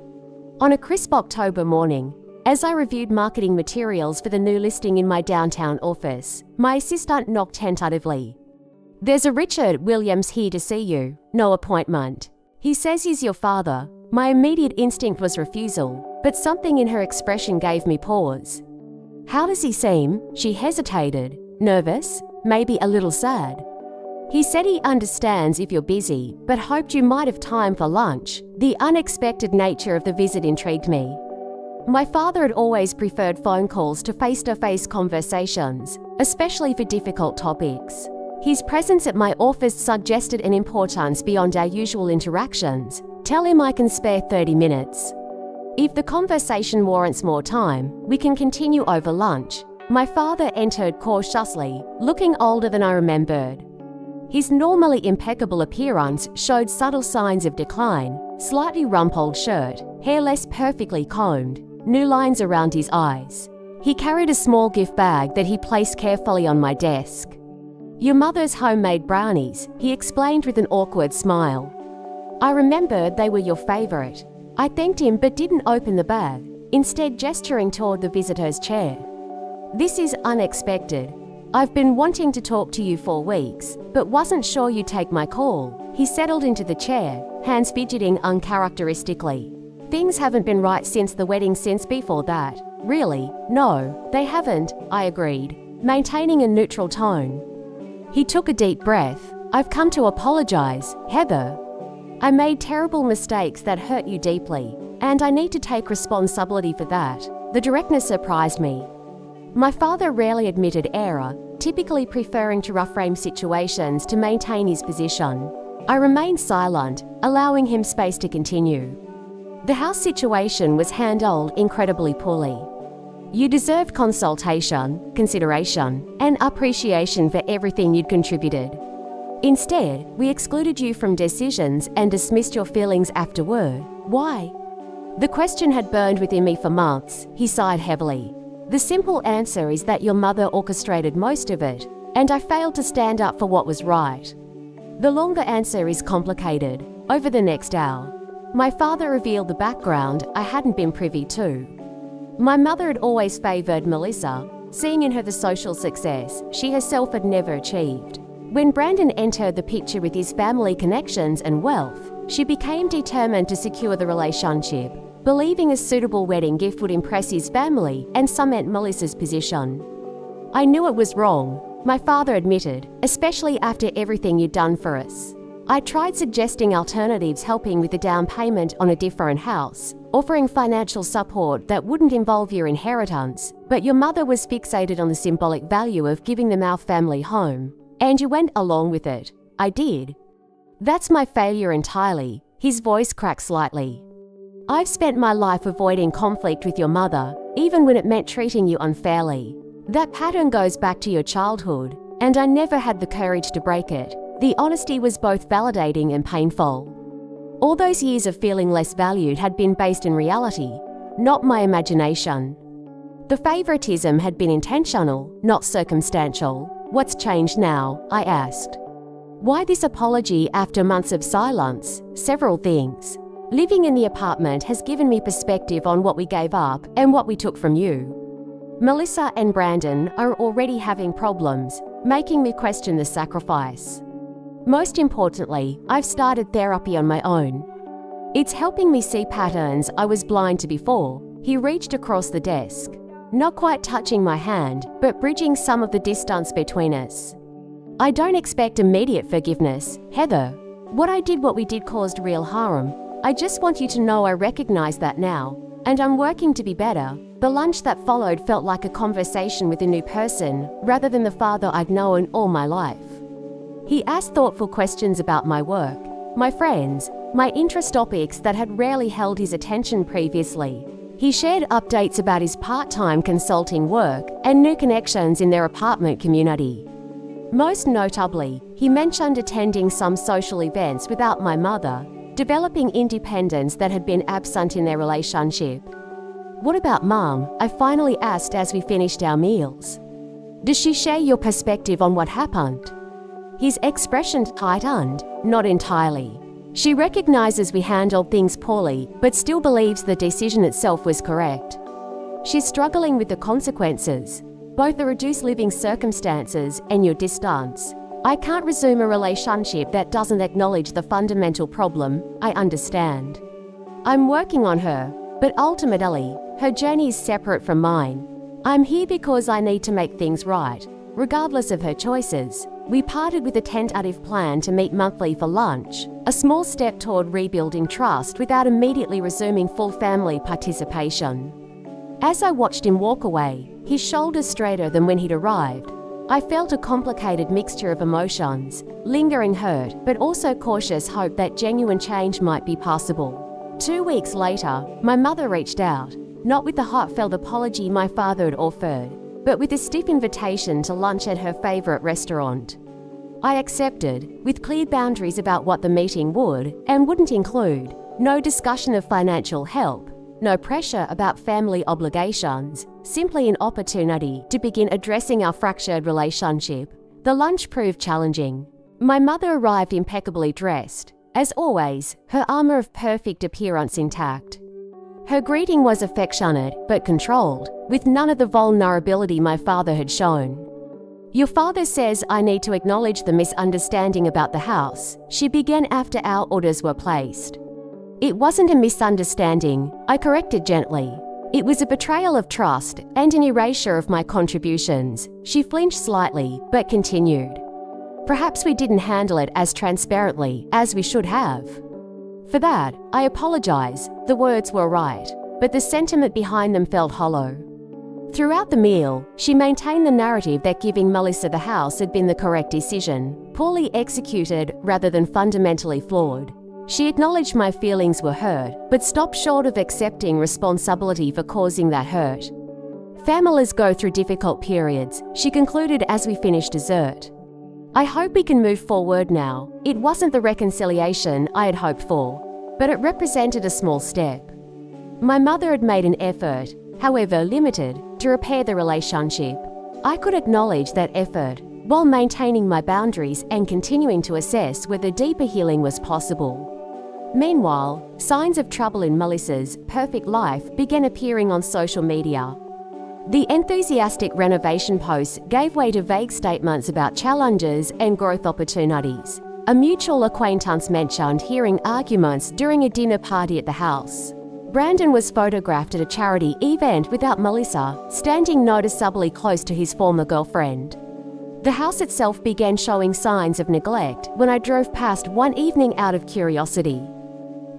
On a crisp October morning, as I reviewed marketing materials for the new listing in my downtown office, my assistant knocked tentatively. "There's a Richard Williams here to see you. No appointment. He says he's your father." My immediate instinct was refusal, but something in her expression gave me pause. "How does he seem?" She hesitated. "Nervous? Maybe a little sad." "He said he understands if you're busy, but hoped you might have time for lunch." The unexpected nature of the visit intrigued me. My father had always preferred phone calls to face-to-face conversations, especially for difficult topics. His presence at my office suggested an importance beyond our usual interactions. "Tell him I can spare 30 minutes. If the conversation warrants more time, we can continue over lunch." My father entered cautiously, looking older than I remembered. His normally impeccable appearance showed subtle signs of decline: slightly rumpled shirt, hair less perfectly combed, new lines around his eyes. He carried a small gift bag that he placed carefully on my desk. "Your mother's homemade brownies," he explained with an awkward smile. I remembered they were your favorite. I thanked him but didn't open the bag, instead gesturing toward the visitor's chair. "This is unexpected. I've been wanting to talk to you for weeks, but wasn't sure you'd take my call." He settled into the chair, hands fidgeting uncharacteristically. "Things haven't been right since the wedding since before that." "Really? No, they haven't," I agreed, maintaining a neutral tone. He took a deep breath. "I've come to apologize, Heather. I made terrible mistakes that hurt you deeply, and I need to take responsibility for that." The directness surprised me. My father rarely admitted error, typically preferring to reframe situations to maintain his position. I remained silent, allowing him space to continue. "The house situation was handled incredibly poorly. You deserved consultation, consideration, and appreciation for everything you'd contributed. Instead, we excluded you from decisions and dismissed your feelings afterward. Why?" The question had burned within me for months. He sighed heavily. "The simple answer is that your mother orchestrated most of it, and I failed to stand up for what was right. The longer answer is complicated." Over the next hour, my father revealed the background I hadn't been privy to. My mother had always favored Melissa, seeing in her the social success she herself had never achieved. When Brandon entered the picture with his family connections and wealth, she became determined to secure the relationship. believing a suitable wedding gift would impress his family and cement Melissa's position. I knew it was wrong, my father admitted, especially after everything you'd done for us. I tried suggesting alternatives, helping with the down payment on a different house, offering financial support that wouldn't involve your inheritance, but your mother was fixated on the symbolic value of giving them our family home. And you went along with it. I did. That's my failure entirely. His voice cracked slightly. I've spent my life avoiding conflict with your mother, even when it meant treating you unfairly. That pattern goes back to your childhood, and I never had the courage to break it. The honesty was both validating and painful. All those years of feeling less valued had been based in reality, not my imagination. The favoritism had been intentional, not circumstantial. What's changed now? I asked. Why this apology after months of silence? Several things. Living in the apartment has given me perspective on what we gave up and what we took from you. Melissa and Brandon are already having problems, making me question the sacrifice. Most importantly, I've started therapy on my own. It's helping me see patterns I was blind to before. He reached across the desk, not quite touching my hand, but bridging some of the distance between us. I don't expect immediate forgiveness, Heather. What we did caused real harm. I just want you to know I recognize that now, and I'm working to be better. The lunch that followed felt like a conversation with a new person, rather than the father I'd known all my life. He asked thoughtful questions about my work, my friends, my interest topics that had rarely held his attention previously. He shared updates about his part-time consulting work and new connections in their apartment community. Most notably, he mentioned attending some social events without my mother, developing independence that had been absent in their relationship. What about Mom? I finally asked as we finished our meals. Does she share your perspective on what happened? His expression tightened, not entirely. She recognizes we handled things poorly, but still believes the decision itself was correct. She's struggling with the consequences, both the reduced living circumstances and your distance. I can't resume a relationship that doesn't acknowledge the fundamental problem. I understand. I'm working on her, but ultimately, her journey is separate from mine. I'm here because I need to make things right, regardless of her choices. We parted with a tentative plan to meet monthly for lunch, a small step toward rebuilding trust without immediately resuming full family participation. As I watched him walk away, his shoulders straighter than when he'd arrived, I felt a complicated mixture of emotions, lingering hurt, but also cautious hope that genuine change might be possible. 2 weeks later, my mother reached out, not with the heartfelt apology my father had offered, but with a stiff invitation to lunch at her favorite restaurant. I accepted, with clear boundaries about what the meeting would and wouldn't include. No discussion of financial help, no pressure about family obligations, simply an opportunity to begin addressing our fractured relationship. The lunch proved challenging. My mother arrived impeccably dressed, as always, her armor of perfect appearance intact. Her greeting was affectionate but controlled, with none of the vulnerability my father had shown. Your father says I need to acknowledge the misunderstanding about the house, she began after our orders were placed. It wasn't a misunderstanding, I corrected gently. It was a betrayal of trust and an erasure of my contributions. She flinched slightly, but continued. Perhaps we didn't handle it as transparently as we should have. For that, I apologize. The words were right, but the sentiment behind them felt hollow. Throughout the meal, she maintained the narrative that giving Melissa the house had been the correct decision, poorly executed rather than fundamentally flawed. She acknowledged my feelings were hurt, but stopped short of accepting responsibility for causing that hurt. Families go through difficult periods, she concluded as we finished dessert. I hope we can move forward now. It wasn't the reconciliation I had hoped for, but it represented a small step. My mother had made an effort, however limited, to repair the relationship. I could acknowledge that effort, while maintaining my boundaries and continuing to assess whether deeper healing was possible. Meanwhile, signs of trouble in Melissa's perfect life began appearing on social media. The enthusiastic renovation posts gave way to vague statements about challenges and growth opportunities. A mutual acquaintance mentioned hearing arguments during a dinner party at the house. Brandon was photographed at a charity event without Melissa, standing noticeably close to his former girlfriend. The house itself began showing signs of neglect when I drove past one evening out of curiosity.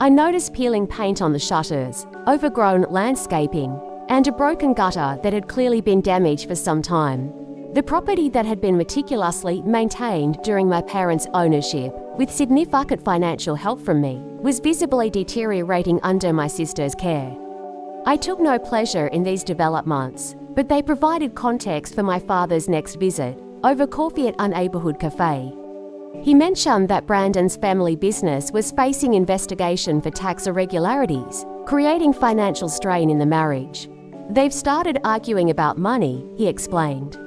I noticed peeling paint on the shutters, overgrown landscaping, and a broken gutter that had clearly been damaged for some time. The property that had been meticulously maintained during my parents' ownership, with significant financial help from me, was visibly deteriorating under my sister's care. I took no pleasure in these developments, but they provided context for my father's next visit, over coffee at Neighborhood Cafe. He mentioned that Brandon's family business was facing investigation for tax irregularities, creating financial strain in the marriage. They've started arguing about money, he explained.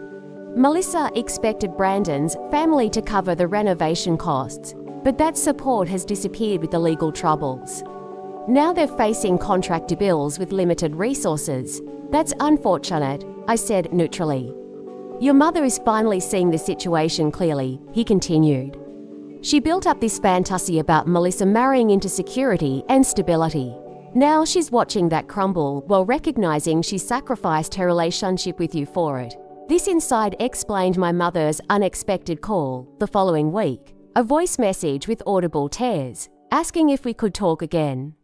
Melissa expected Brandon's family to cover the renovation costs, but that support has disappeared with the legal troubles. Now they're facing contractor bills with limited resources. That's unfortunate, I said neutrally. Your mother is finally seeing the situation clearly, he continued. She built up this fantasy about Melissa marrying into security and stability. Now she's watching that crumble while recognizing she sacrificed her relationship with you for it. This insight explained my mother's unexpected call the following week, a voice message with audible tears, asking if we could talk again.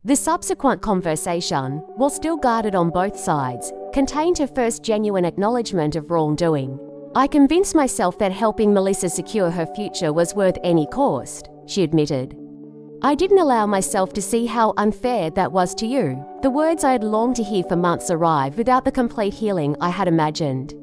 The subsequent conversation, while still guarded on both sides, contained her first genuine acknowledgement of wrongdoing. I convinced myself that helping Melissa secure her future was worth any cost, she admitted. I didn't allow myself to see how unfair that was to you. The words I had longed to hear for months arrived without the complete healing I had imagined.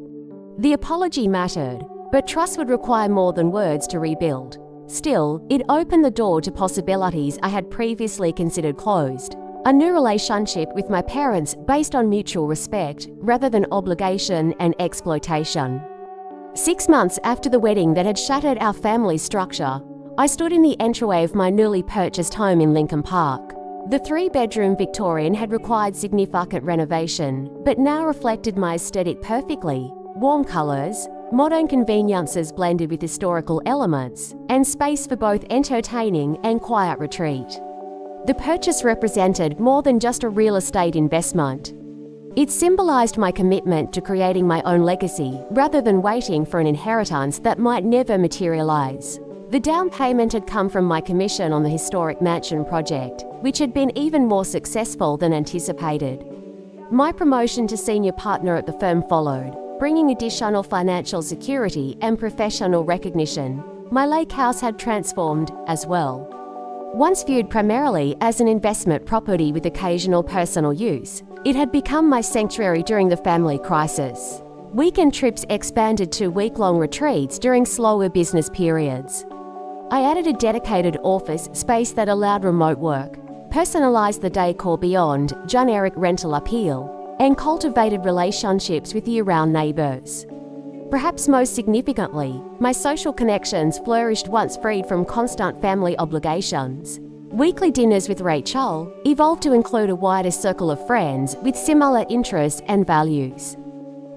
The apology mattered, but trust would require more than words to rebuild. Still, it opened the door to possibilities I had previously considered closed. A new relationship with my parents based on mutual respect rather than obligation and exploitation. 6 months after the wedding that had shattered our family structure, I stood in the entryway of my newly purchased home in Lincoln Park. The 3-bedroom Victorian had required significant renovation, but now reflected my aesthetic perfectly. Warm colours, modern conveniences blended with historical elements, and space for both entertaining and quiet retreat. The purchase represented more than just a real estate investment. It symbolised my commitment to creating my own legacy rather than waiting for an inheritance that might never materialise. The down payment had come from my commission on the historic mansion project, which had been even more successful than anticipated. My promotion to senior partner at the firm followed, bringing additional financial security and professional recognition. My lake house had transformed as well. Once viewed primarily as an investment property with occasional personal use, it had become my sanctuary during the family crisis. Weekend trips expanded to week-long retreats during slower business periods. I added a dedicated office space that allowed remote work, personalised the decor beyond generic rental appeal, and cultivated relationships with year-round neighbours. Perhaps most significantly, my social connections flourished once freed from constant family obligations. Weekly dinners with Rachel evolved to include a wider circle of friends with similar interests and values.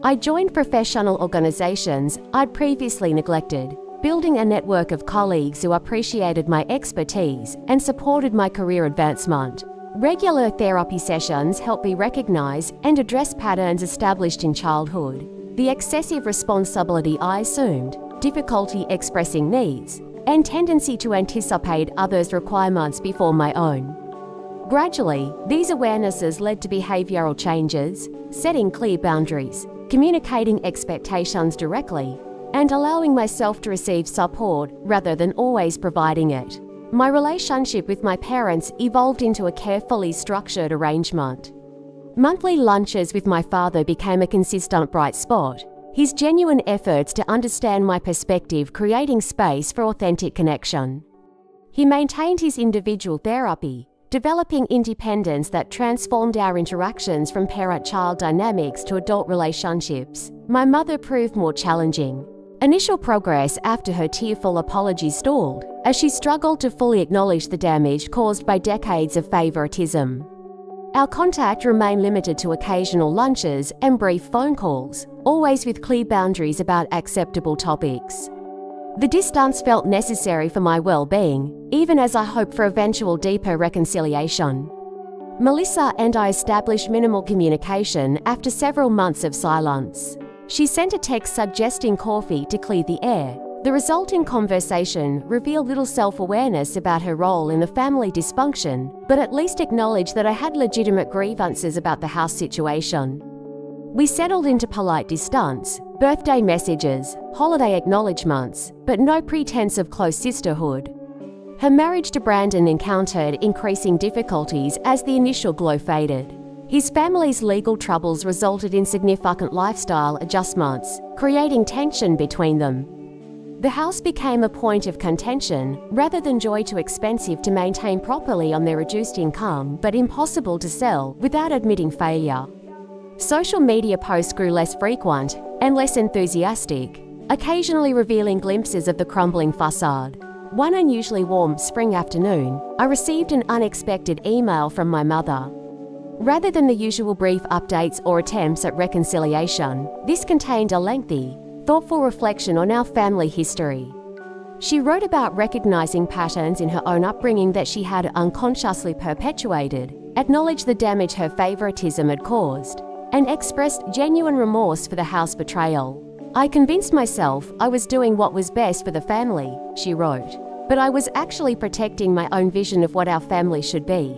I joined professional organisations I'd previously neglected, building a network of colleagues who appreciated my expertise and supported my career advancement. Regular therapy sessions helped me recognise and address patterns established in childhood, the excessive responsibility I assumed, difficulty expressing needs, and tendency to anticipate others' requirements before my own. Gradually, these awarenesses led to behavioural changes, setting clear boundaries, communicating expectations directly, and allowing myself to receive support rather than always providing it. My relationship with my parents evolved into a carefully structured arrangement. Monthly lunches with my father became a consistent bright spot, his genuine efforts to understand my perspective creating space for authentic connection. He maintained his individual therapy, developing independence that transformed our interactions from parent-child dynamics to adult relationships. My mother proved more challenging. Initial progress after her tearful apology stalled, as she struggled to fully acknowledge the damage caused by decades of favoritism. Our contact remained limited to occasional lunches and brief phone calls, always with clear boundaries about acceptable topics. The distance felt necessary for my well-being, even as I hoped for eventual deeper reconciliation. Melissa and I established minimal communication after several months of silence. She sent a text suggesting coffee to clear the air. The resulting conversation revealed little self-awareness about her role in the family dysfunction, but at least acknowledged that I had legitimate grievances about the house situation. We settled into polite distance, birthday messages, holiday acknowledgements, but no pretense of close sisterhood. Her marriage to Brandon encountered increasing difficulties as the initial glow faded. His family's legal troubles resulted in significant lifestyle adjustments, creating tension between them. The house became a point of contention, rather than joy too expensive to maintain properly on their reduced income, but impossible to sell without admitting failure. Social media posts grew less frequent and less enthusiastic, occasionally revealing glimpses of the crumbling facade. One unusually warm spring afternoon, I received an unexpected email from my mother. Rather than the usual brief updates or attempts at reconciliation, this contained a lengthy, thoughtful reflection on our family history. She wrote about recognizing patterns in her own upbringing that she had unconsciously perpetuated, acknowledged the damage her favoritism had caused, and expressed genuine remorse for the house betrayal. "I convinced myself I was doing what was best for the family," she wrote, "but I was actually protecting my own vision of what our family should be.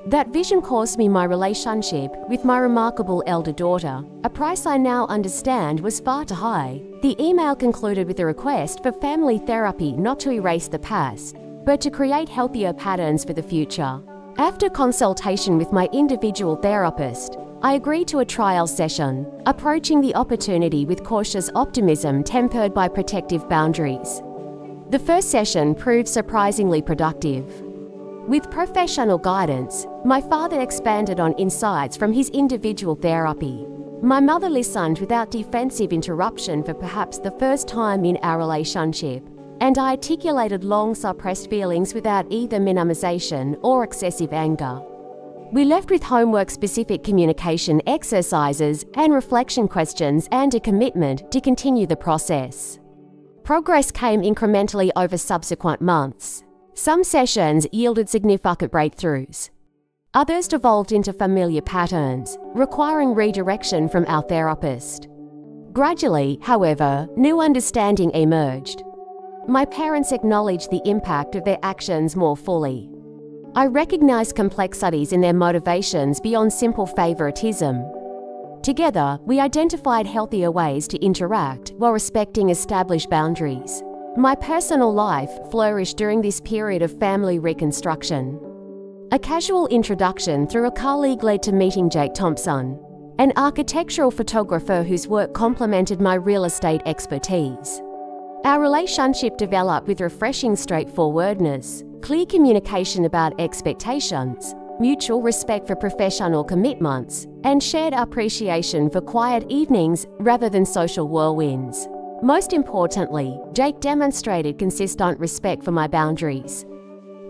That vision cost me my relationship with my remarkable elder daughter, a price I now understand was far too high." The email concluded with a request for family therapy not to erase the past, but to create healthier patterns for the future. After consultation with my individual therapist, I agreed to a trial session, approaching the opportunity with cautious optimism tempered by protective boundaries. The first session proved surprisingly productive. With professional guidance, my father expanded on insights from his individual therapy. My mother listened without defensive interruption for perhaps the first time in our relationship, and I articulated long suppressed feelings without either minimization or excessive anger. We left with homework-specific communication exercises and reflection questions and a commitment to continue the process. Progress came incrementally over subsequent months. Some sessions yielded significant breakthroughs. Others devolved into familiar patterns, requiring redirection from our therapist. Gradually, however, new understanding emerged. My parents acknowledged the impact of their actions more fully. I recognized complexities in their motivations beyond simple favoritism. Together, we identified healthier ways to interact while respecting established boundaries. My personal life flourished during this period of family reconstruction. A casual introduction through a colleague led to meeting Jake Thompson, an architectural photographer whose work complemented my real estate expertise. Our relationship developed with refreshing straightforwardness, clear communication about expectations, mutual respect for professional commitments, and shared appreciation for quiet evenings rather than social whirlwinds. Most importantly, Jake demonstrated consistent respect for my boundaries.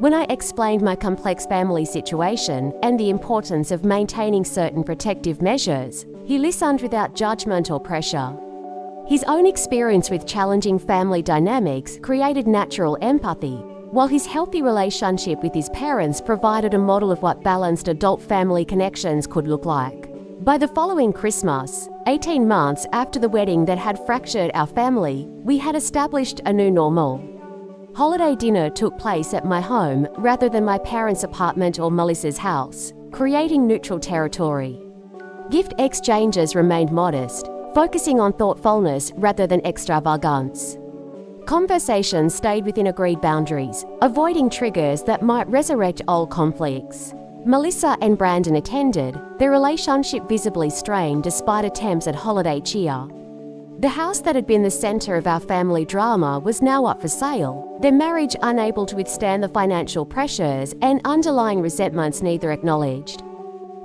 When I explained my complex family situation and the importance of maintaining certain protective measures, he listened without judgment or pressure. His own experience with challenging family dynamics created natural empathy, while his healthy relationship with his parents provided a model of what balanced adult family connections could look like. By the following Christmas, 18 months after the wedding that had fractured our family, we had established a new normal. Holiday dinner took place at my home rather than my parents' apartment or Melissa's house, creating neutral territory. Gift exchanges remained modest, focusing on thoughtfulness rather than extravagance. Conversations stayed within agreed boundaries, avoiding triggers that might resurrect old conflicts. Melissa and Brandon attended, their relationship visibly strained despite attempts at holiday cheer. The house that had been the center of our family drama was now up for sale, their marriage unable to withstand the financial pressures and underlying resentments neither acknowledged.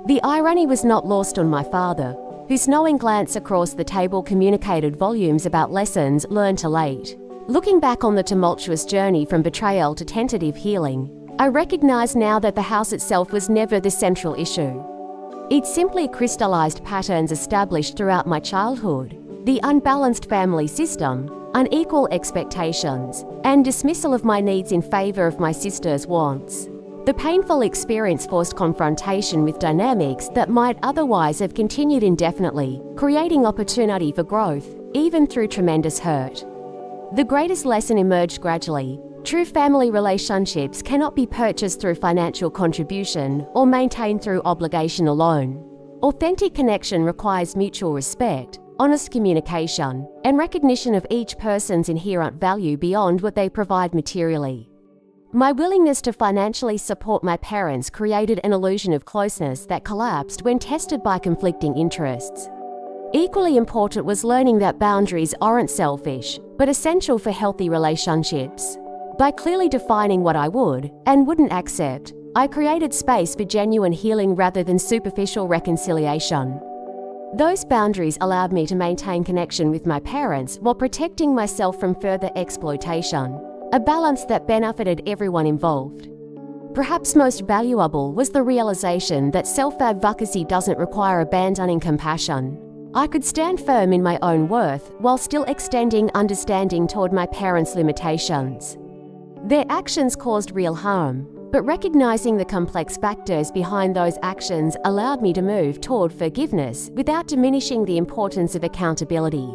The irony was not lost on my father, whose knowing glance across the table communicated volumes about lessons learned too late. Looking back on the tumultuous journey from betrayal to tentative healing, I recognize now that the house itself was never the central issue. It simply crystallized patterns established throughout my childhood, the unbalanced family system, unequal expectations, and dismissal of my needs in favor of my sister's wants. The painful experience forced confrontation with dynamics that might otherwise have continued indefinitely, creating opportunity for growth, even through tremendous hurt. The greatest lesson emerged gradually. True family relationships cannot be purchased through financial contribution or maintained through obligation alone. Authentic connection requires mutual respect, honest communication, and recognition of each person's inherent value beyond what they provide materially. My willingness to financially support my parents created an illusion of closeness that collapsed when tested by conflicting interests. Equally important was learning that boundaries aren't selfish, but essential for healthy relationships. By clearly defining what I would and wouldn't accept, I created space for genuine healing rather than superficial reconciliation. Those boundaries allowed me to maintain connection with my parents while protecting myself from further exploitation, a balance that benefited everyone involved. Perhaps most valuable was the realization that self-advocacy doesn't require abandoning compassion. I could stand firm in my own worth while still extending understanding toward my parents' limitations. Their actions caused real harm, but recognizing the complex factors behind those actions allowed me to move toward forgiveness without diminishing the importance of accountability.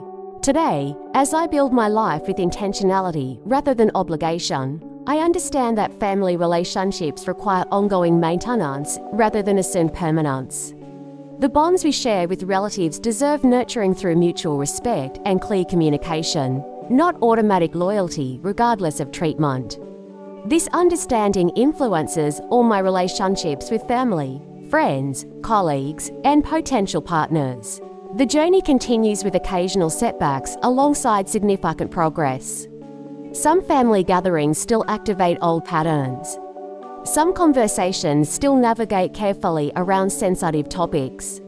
Today, as I build my life with intentionality rather than obligation, I understand that family relationships require ongoing maintenance rather than assumed permanence. The bonds we share with relatives deserve nurturing through mutual respect and clear communication, not automatic loyalty regardless of treatment. This understanding influences all my relationships with family, friends, colleagues, and potential partners. The journey continues with occasional setbacks alongside significant progress. Some family gatherings still activate old patterns. Some conversations still navigate carefully around sensitive topics.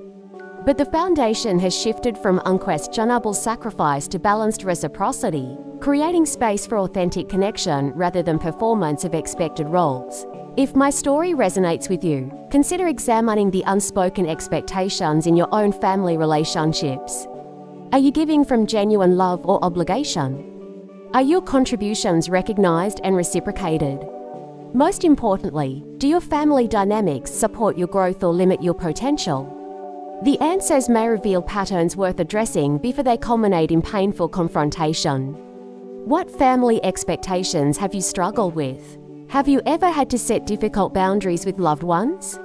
But the foundation has shifted from unquestionable sacrifice to balanced reciprocity, creating space for authentic connection rather than performance of expected roles. If my story resonates with you, consider examining the unspoken expectations in your own family relationships. Are you giving from genuine love or obligation? Are your contributions recognized and reciprocated? Most importantly, do your family dynamics support your growth or limit your potential? The answers may reveal patterns worth addressing before they culminate in painful confrontation. What family expectations have you struggled with? Have you ever had to set difficult boundaries with loved ones?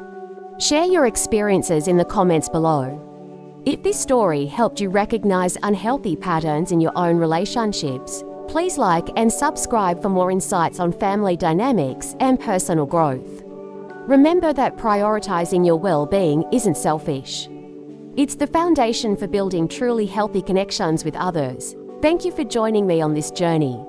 Share your experiences in the comments below. If this story helped you recognize unhealthy patterns in your own relationships, please like and subscribe for more insights on family dynamics and personal growth. Remember that prioritizing your well-being isn't selfish. It's the foundation for building truly healthy connections with others. Thank you for joining me on this journey.